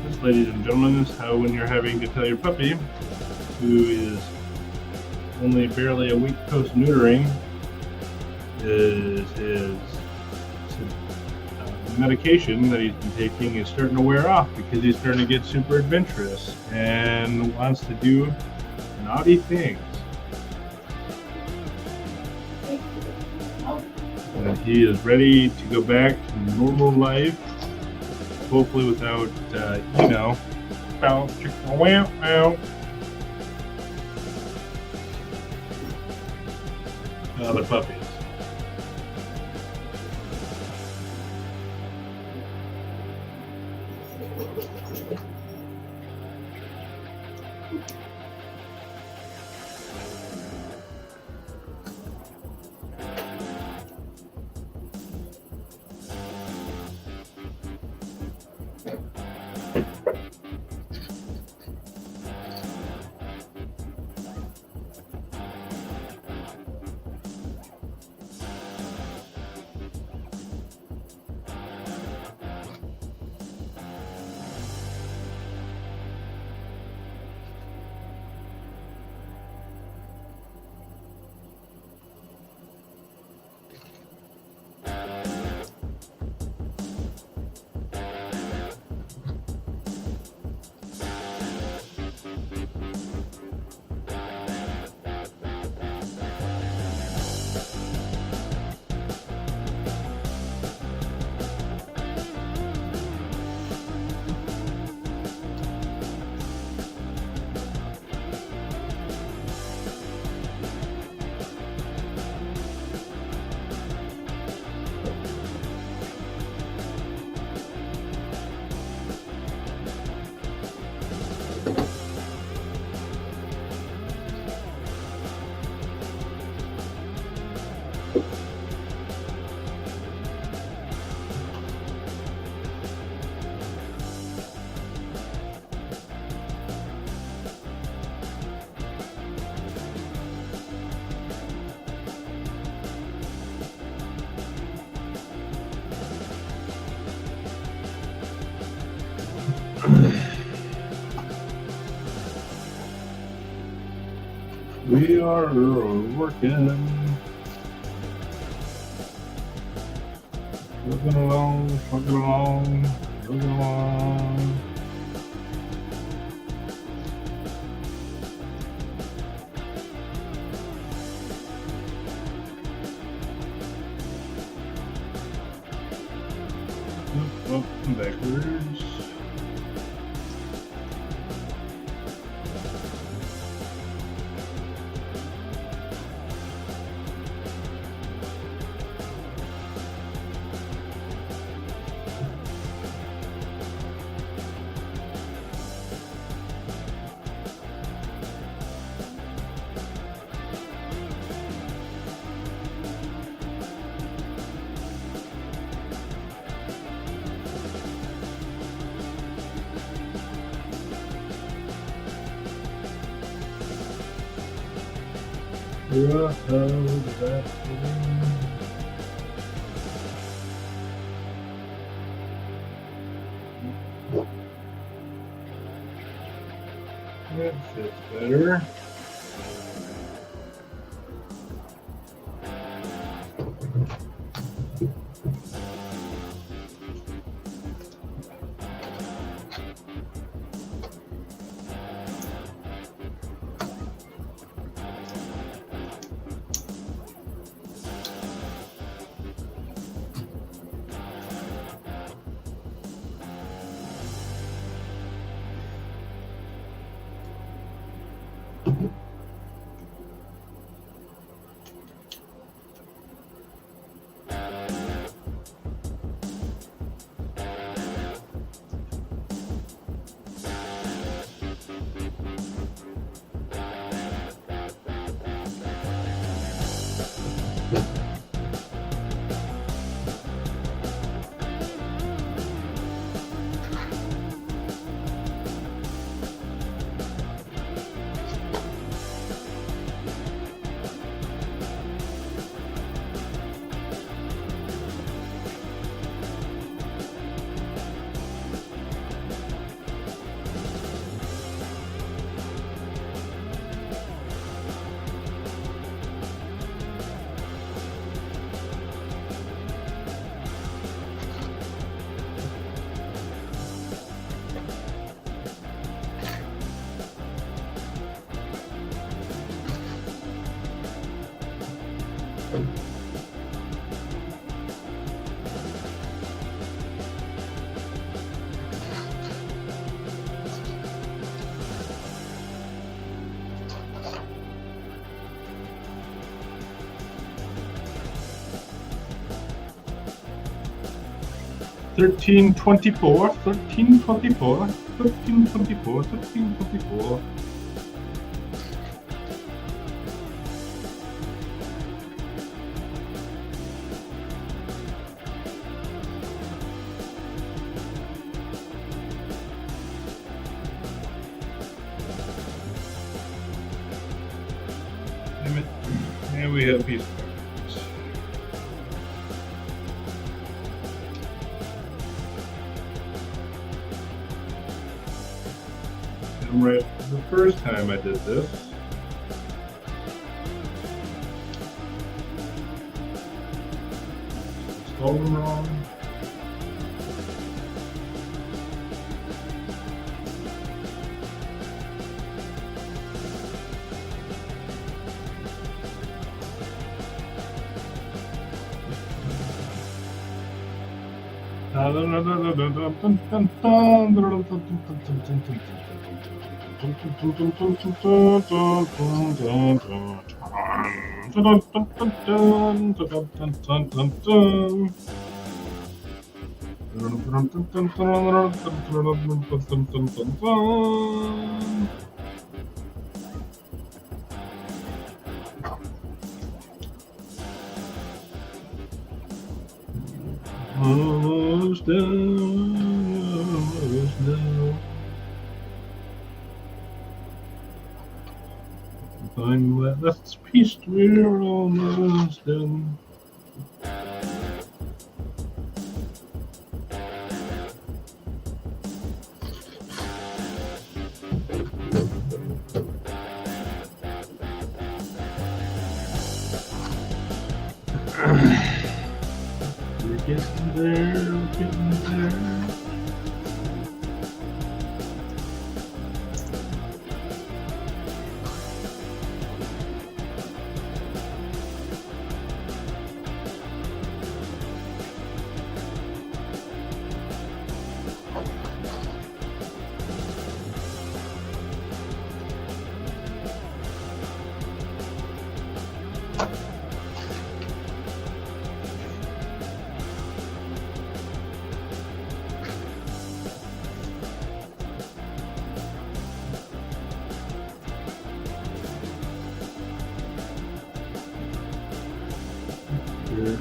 This, ladies and gentlemen, is how when you're having to tell your puppy, who is only barely a week post-neutering, is his medication that he's been taking is starting to wear off because he's starting to get super adventurous and wants to do naughty things. And he is ready to go back to normal life, hopefully without, other puppies. We are working. Looking along, looking along, looking along. Oh, backwards. That fits better. $13.24, $13.24, $13.24, $13.24. Damn it. And we have a piece of cards. I'm right the first time I did this. Spelled them wrong. Almost done, almost done. Find that last piece, we're almost done. We're getting there. We're getting there.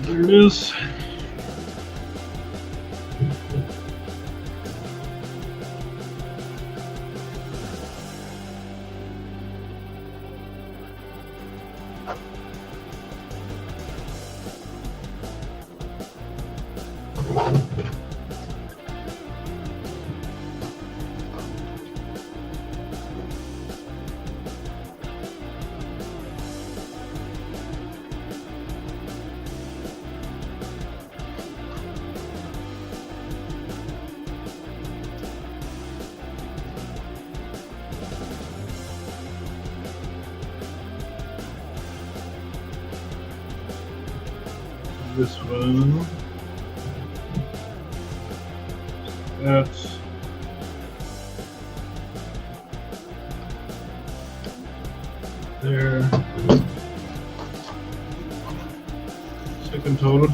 There it is. This one. That's there. Second total.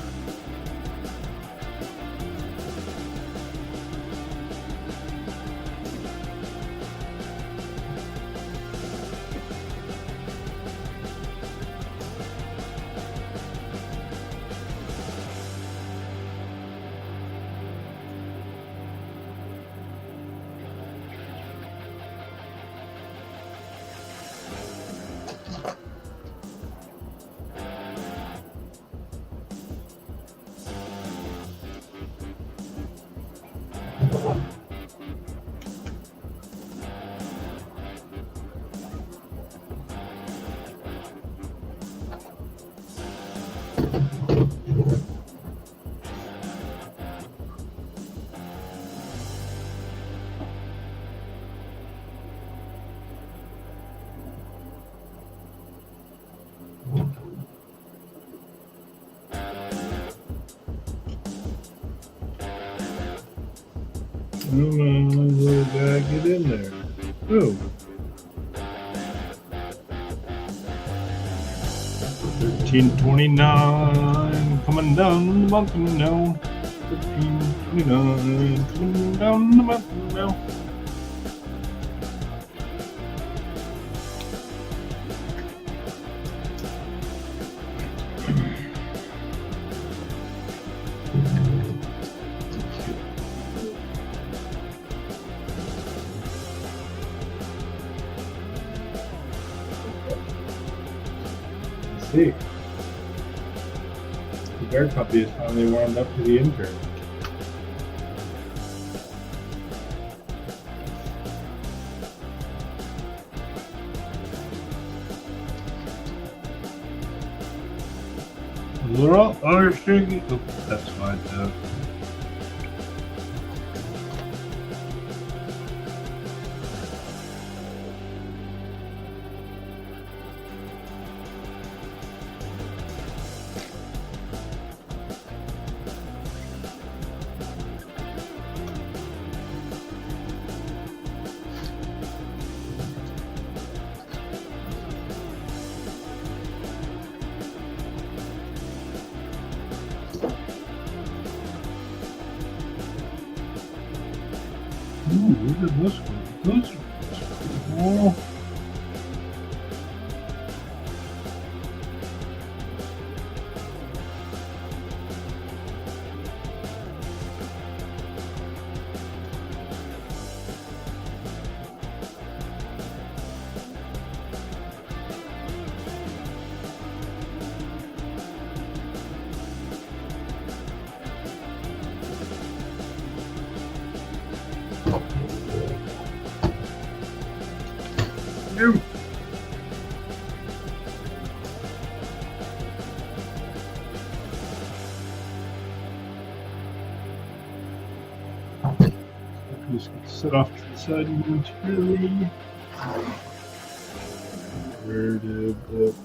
Come on, little guy, get in there. Oh. 1329, coming down the mountain now. 1329, coming down the mountain now. See, the bear puppy is finally warmed up to the intern. Laura, oh, shaky. Oh, that's fine. Ooh, look at this one. This one. just get set off to the side momentarily. Where did that?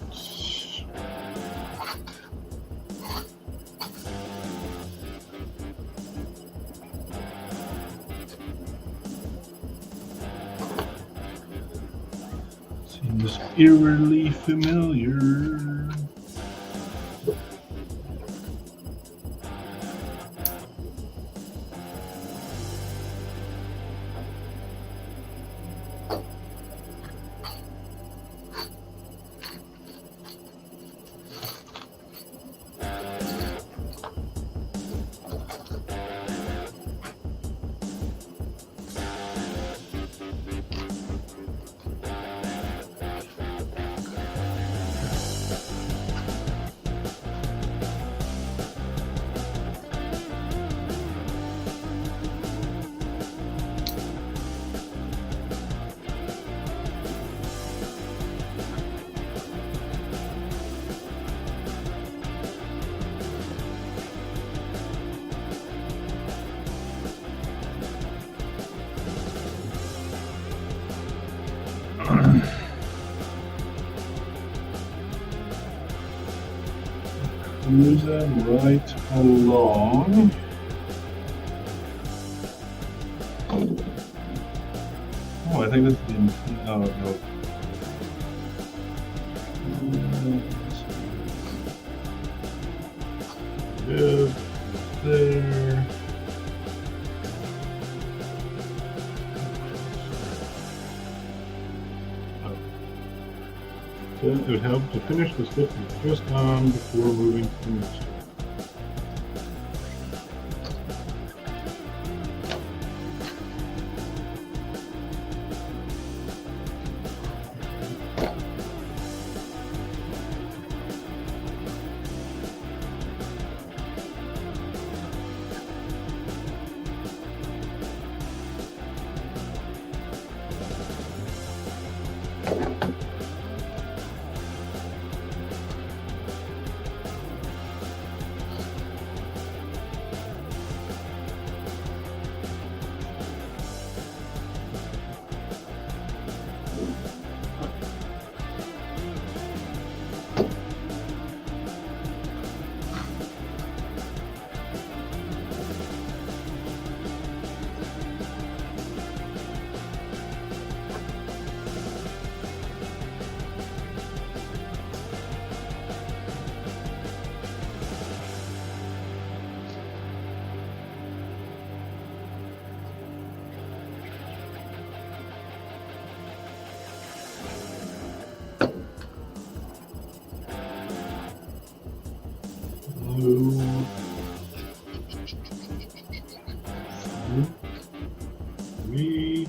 Seems eerily familiar. Cruising right along. Oh, I think this is the. Oh, no. Good. There. It would help to finish the step you just on before moving to the next step.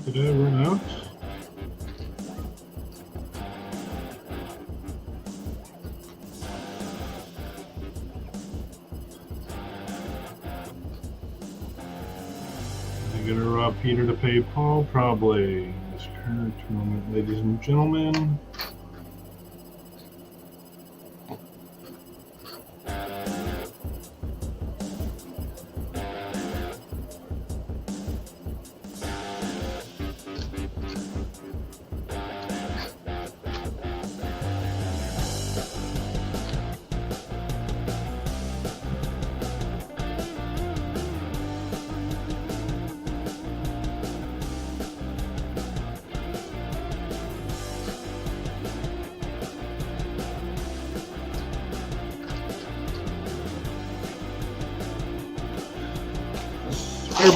Did I run out? I'm gonna rob Peter to pay Paul, probably. In this current moment, ladies and gentlemen.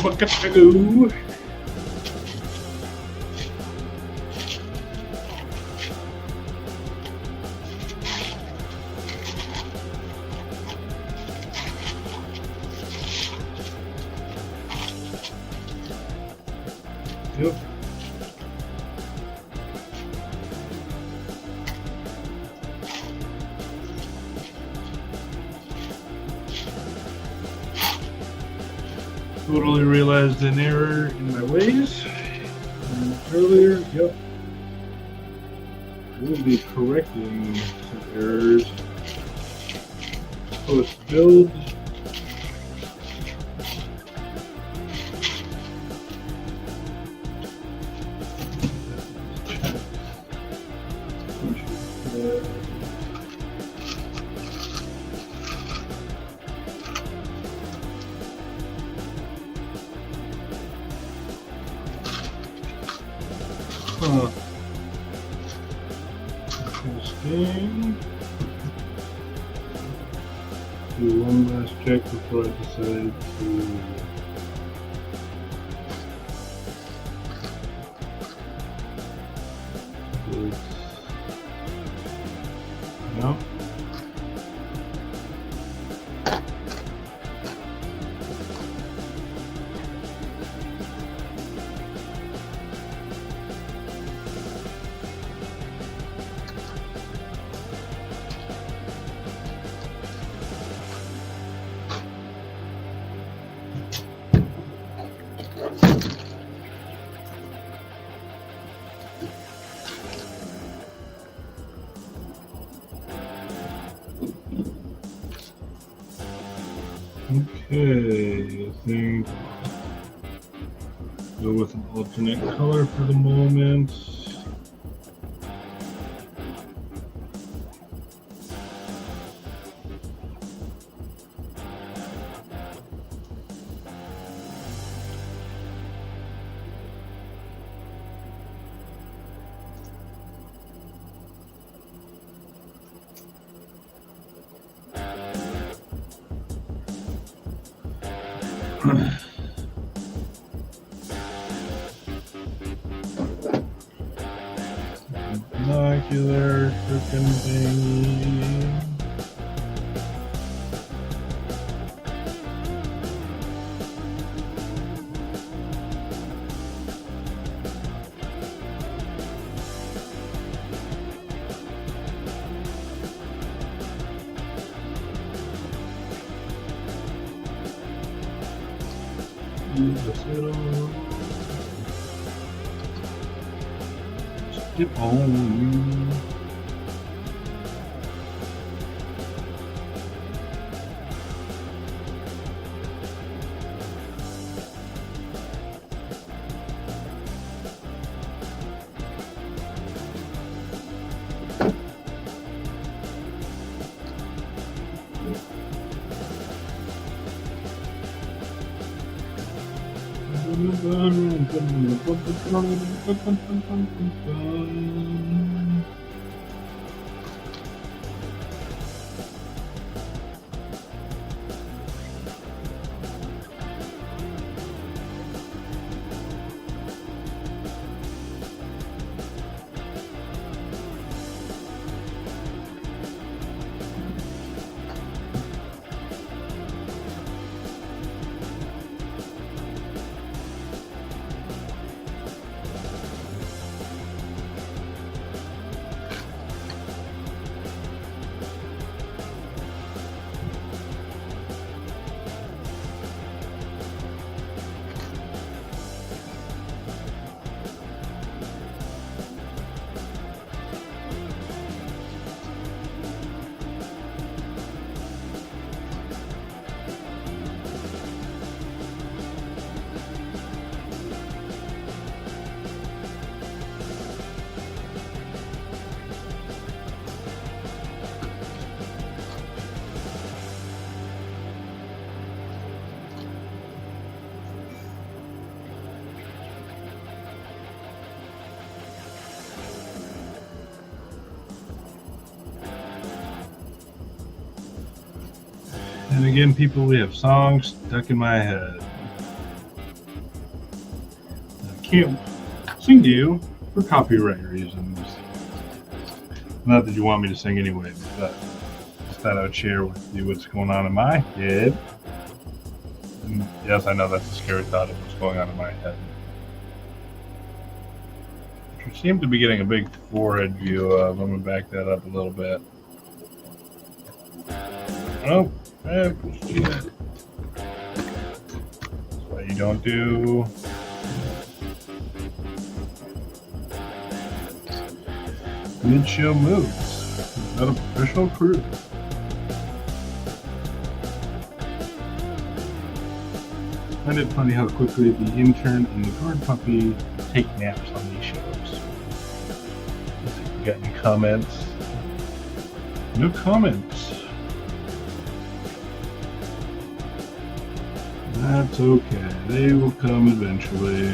Bucket to go. Yep. Totally realized an error in my ways earlier. Yep. We'll be correcting some errors post build. Interesting. Do one last check before I decide to. No. Okay, I think go with an alternate color for the moment. Binocular freaking thingy. Dip on. And again, people, we have songs stuck in my head. I can't sing to you for copyright reasons. Not that you want me to sing anyway, but just thought I would share with you what's going on in my head. And yes, I know that's a scary thought of what's going on in my head. You seem to be getting a big forehead view of. I'm going to back that up a little bit. Oh. That's what you don't do. Good show moves. Not a professional crew. I find it funny how quickly the intern and the guard puppy take naps on these shows. You got any comments? No comments. That's okay. They will come eventually.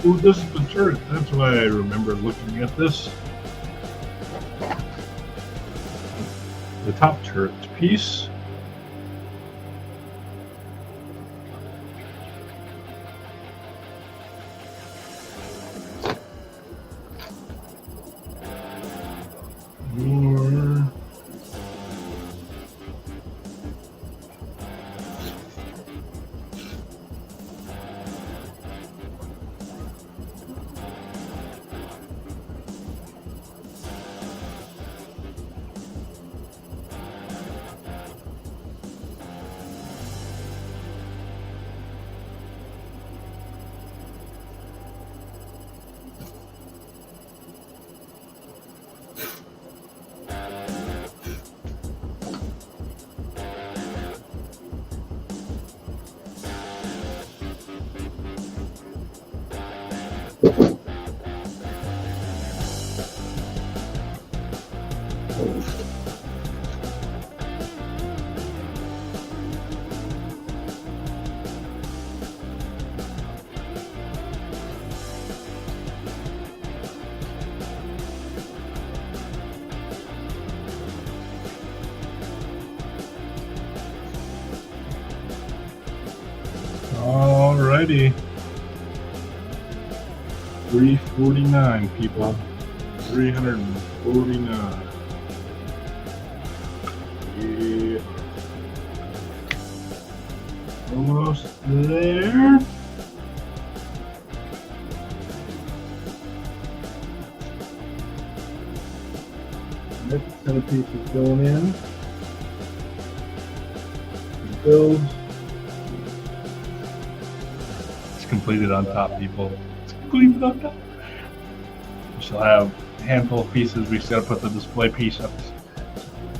Oh, this is the turret. That's why I remember looking at this. The top turret piece. More. Alrighty. 349 people. 349. Yeah. Almost there. Next centerpiece is going in. Build. It's completed on top, people. It's completed on top. We still have a handful of pieces. We still gotta put the display piece up.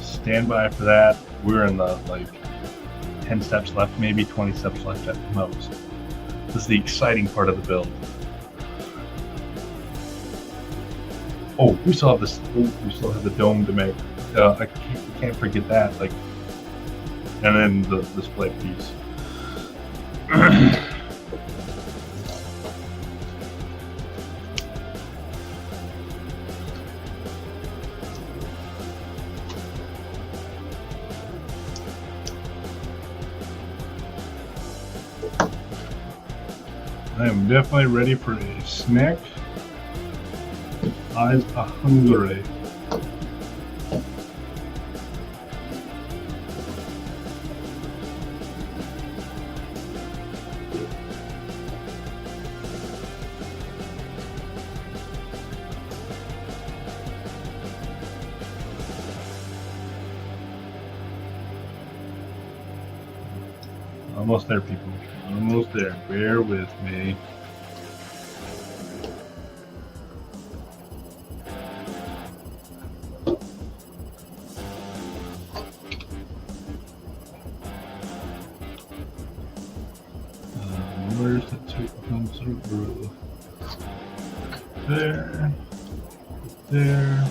Stand by for that. We're in the 10 steps left, maybe 20 steps left at the most. This is the exciting part of the build. Oh, we still have this. Oh, we still have the dome to make. I can't forget that. And then the display piece. I am definitely ready for a snack. Eyes are hungry. Almost there, people. Almost there. Bear with me. Where's the two come through? there. There.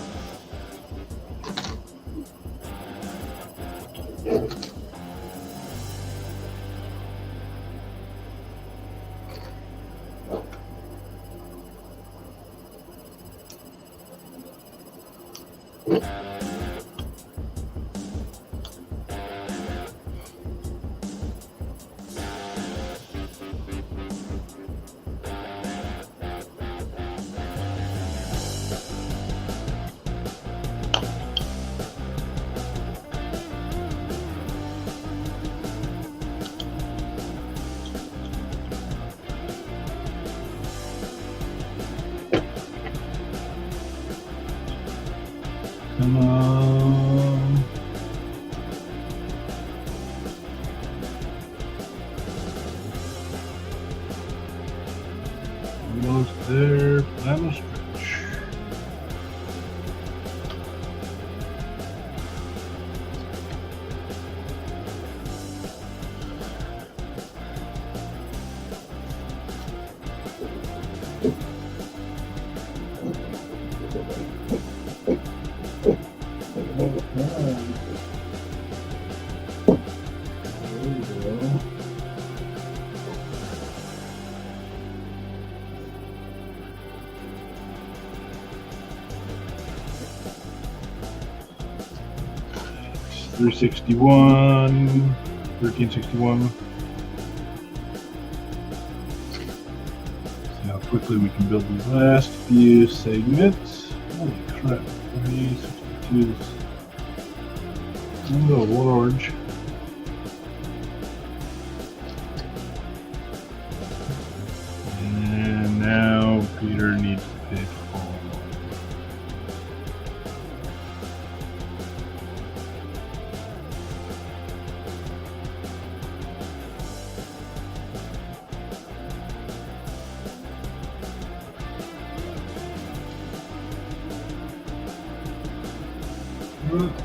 Come on. Almost there. Final stretch. $361, $1361. See how quickly we can build these last few segments. Holy crap, 362 is oh large. And now Peter needs to pay for all of them.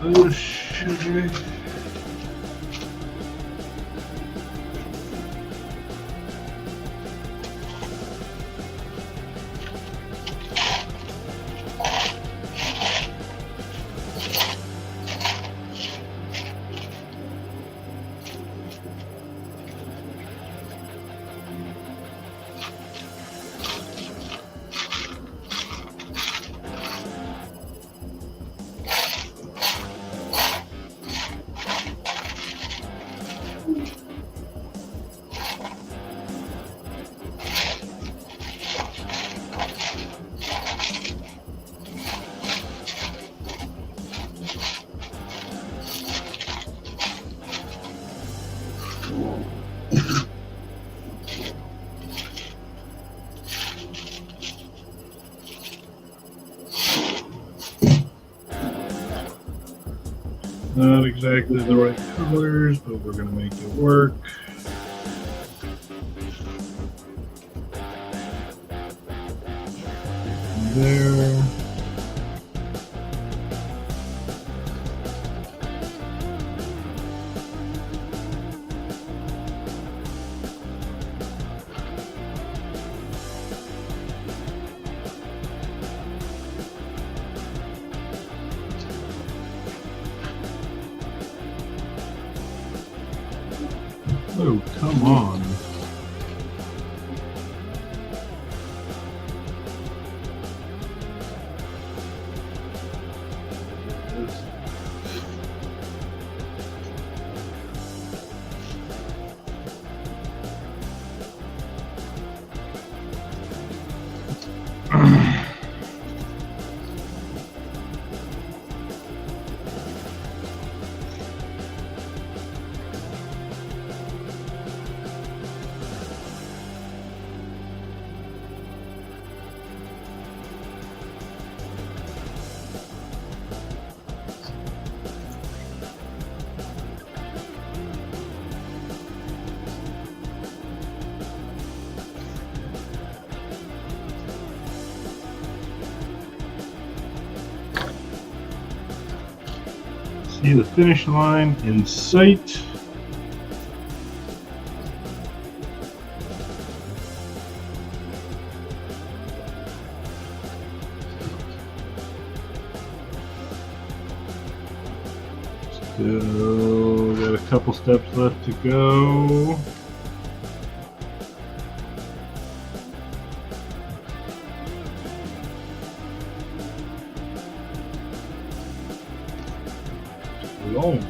Oh, sugar. Not exactly the right colors, but we're gonna make it work. There. Oh, come on. See the finish line in sight. Still got a couple steps left to go. Long.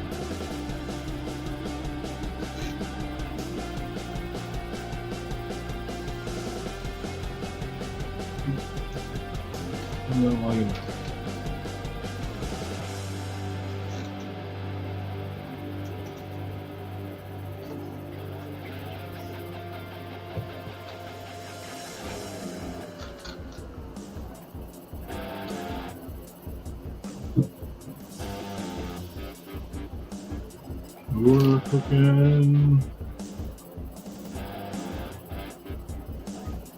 We're cooking.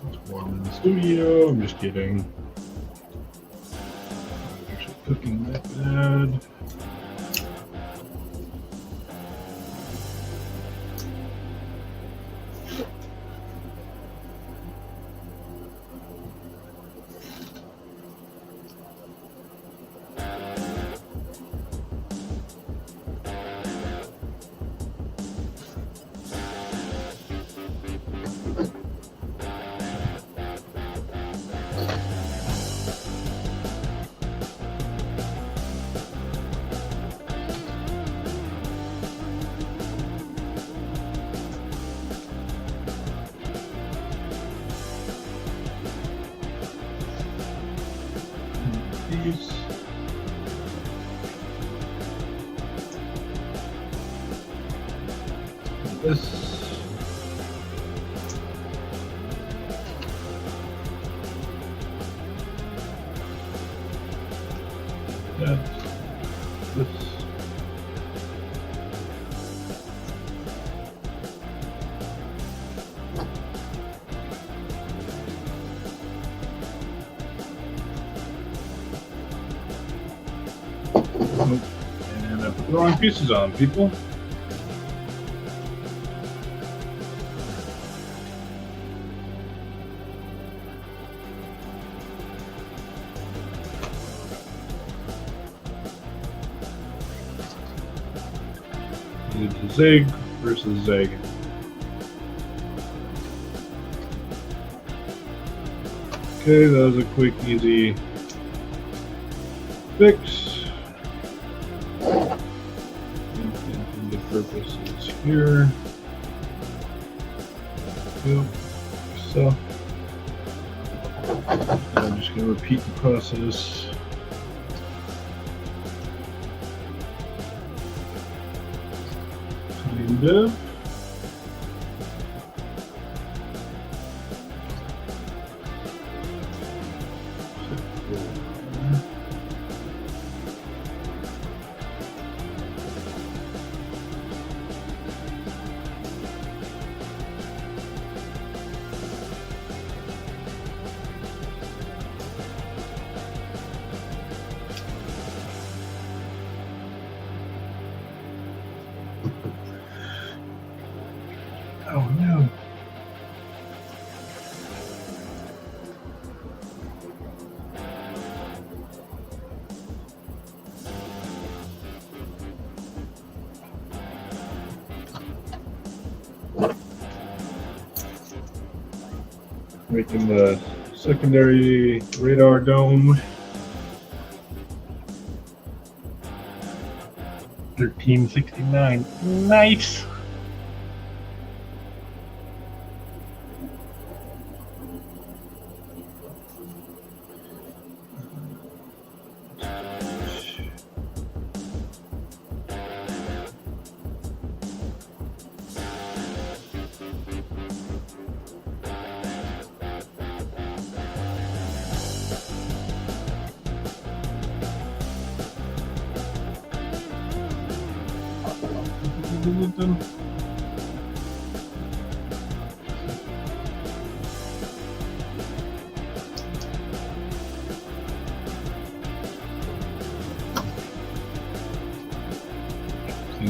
It's warm in the studio. I'm just kidding. Not actually cooking that bad. These. This. That. This. And I put the wrong pieces on, people. It's zig versus zig. Okay, that was a quick, easy fix. The purpose is here. Yep. So I'm just going to repeat the process. Kind of. Oh no. Making the secondary radar dome. 1369. Nice.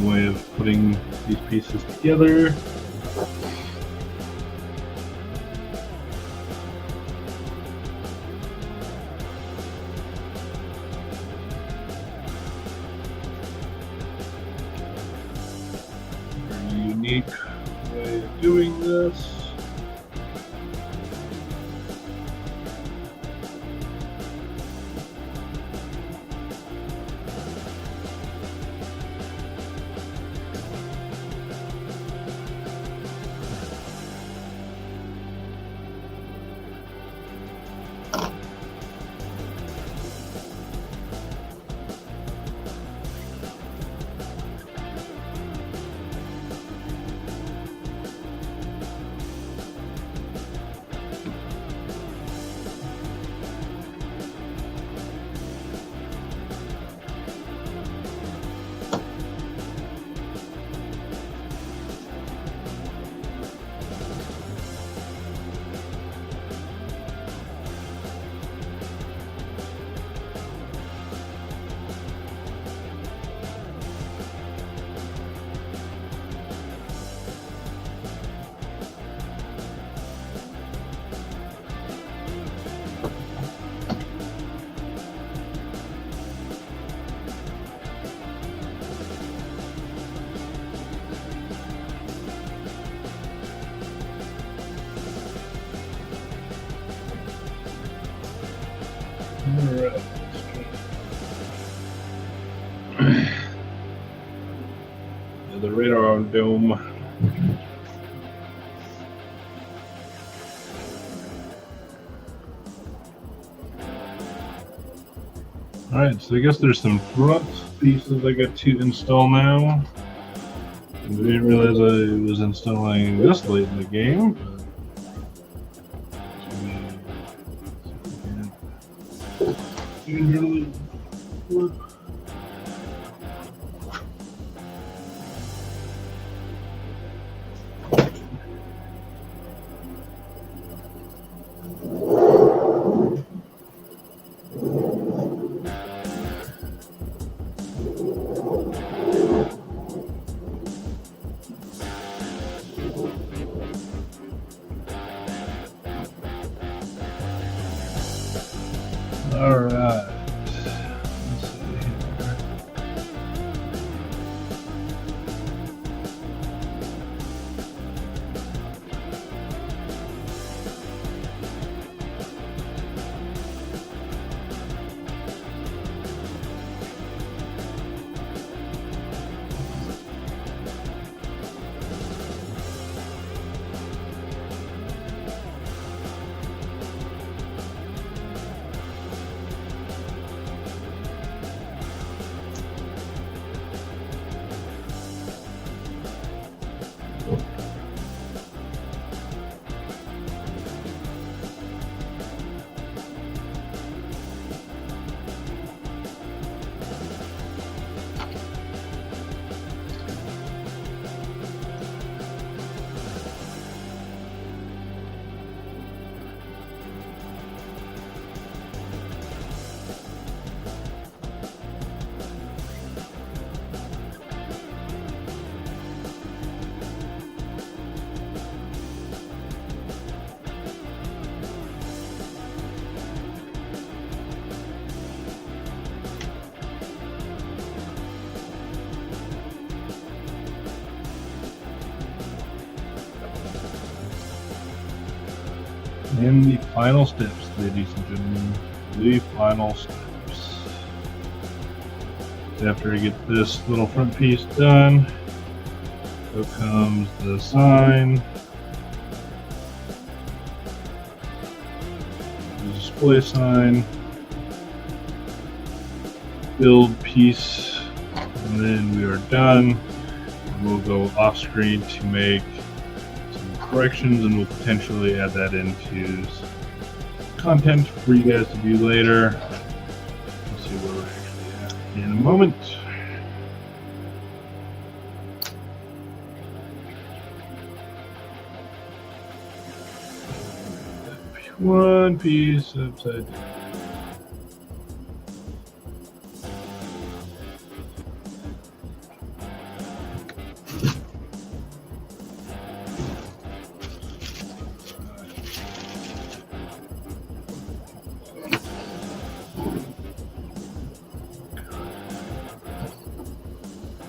Way of putting these pieces together. unique way of doing this. Alright. The radar dome. Alright, so I guess there's some front pieces I got to install now. I didn't realize I was installing this late in the game. Alright. Let's see here. And the final steps, ladies and gentlemen. The final steps. After I get this little front piece done, so comes the sign, the display sign, build piece, and then we are done. We'll go off screen to make corrections, and we'll potentially add that into content for you guys to view later. Let's see where we're actually at in a moment. One piece upside down.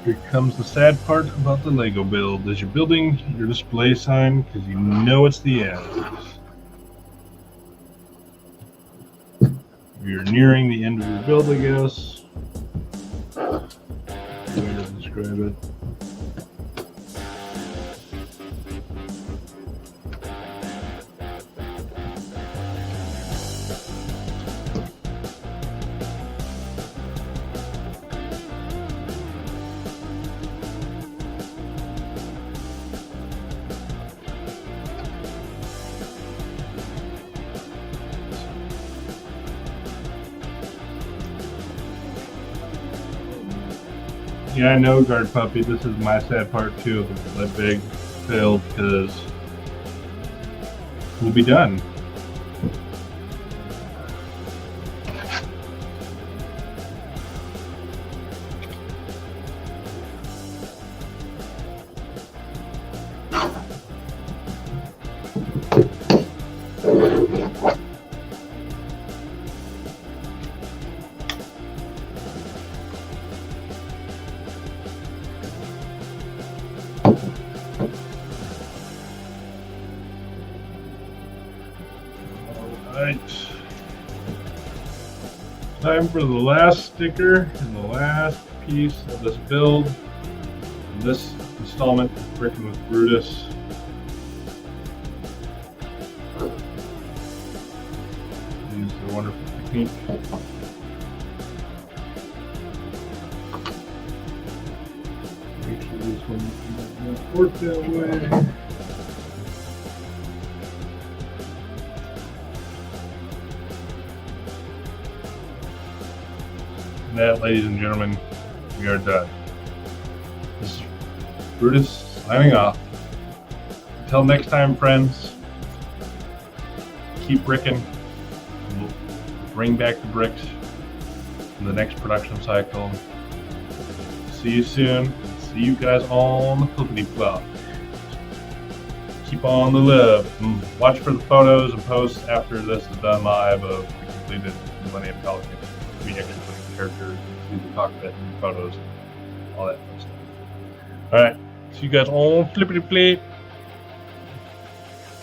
Here comes the sad part about the Lego build. As you're building your display sign, because you know it's the end. You're nearing the end of your build, I guess. Way to describe it. Yeah, I know, Guard Puppy. This is my sad part too of that big build, because we'll be done. Alright. Time for the last sticker and the last piece of this build. And this installment is Bricking with Brutus. Use the wonderful technique. Make sure this one doesn't work that way. And that, ladies and gentlemen, we are done. This is Brutus signing off. Until next time, friends, keep bricking. We'll bring back the bricks in the next production cycle. See you soon. See you guys on the flippity flop. Keep on the love. And watch for the photos and posts after this is done live of the completed Millennium Falcon. Characters, see the cockpit and photos, all that fun stuff. All right, see you guys on flippity flip.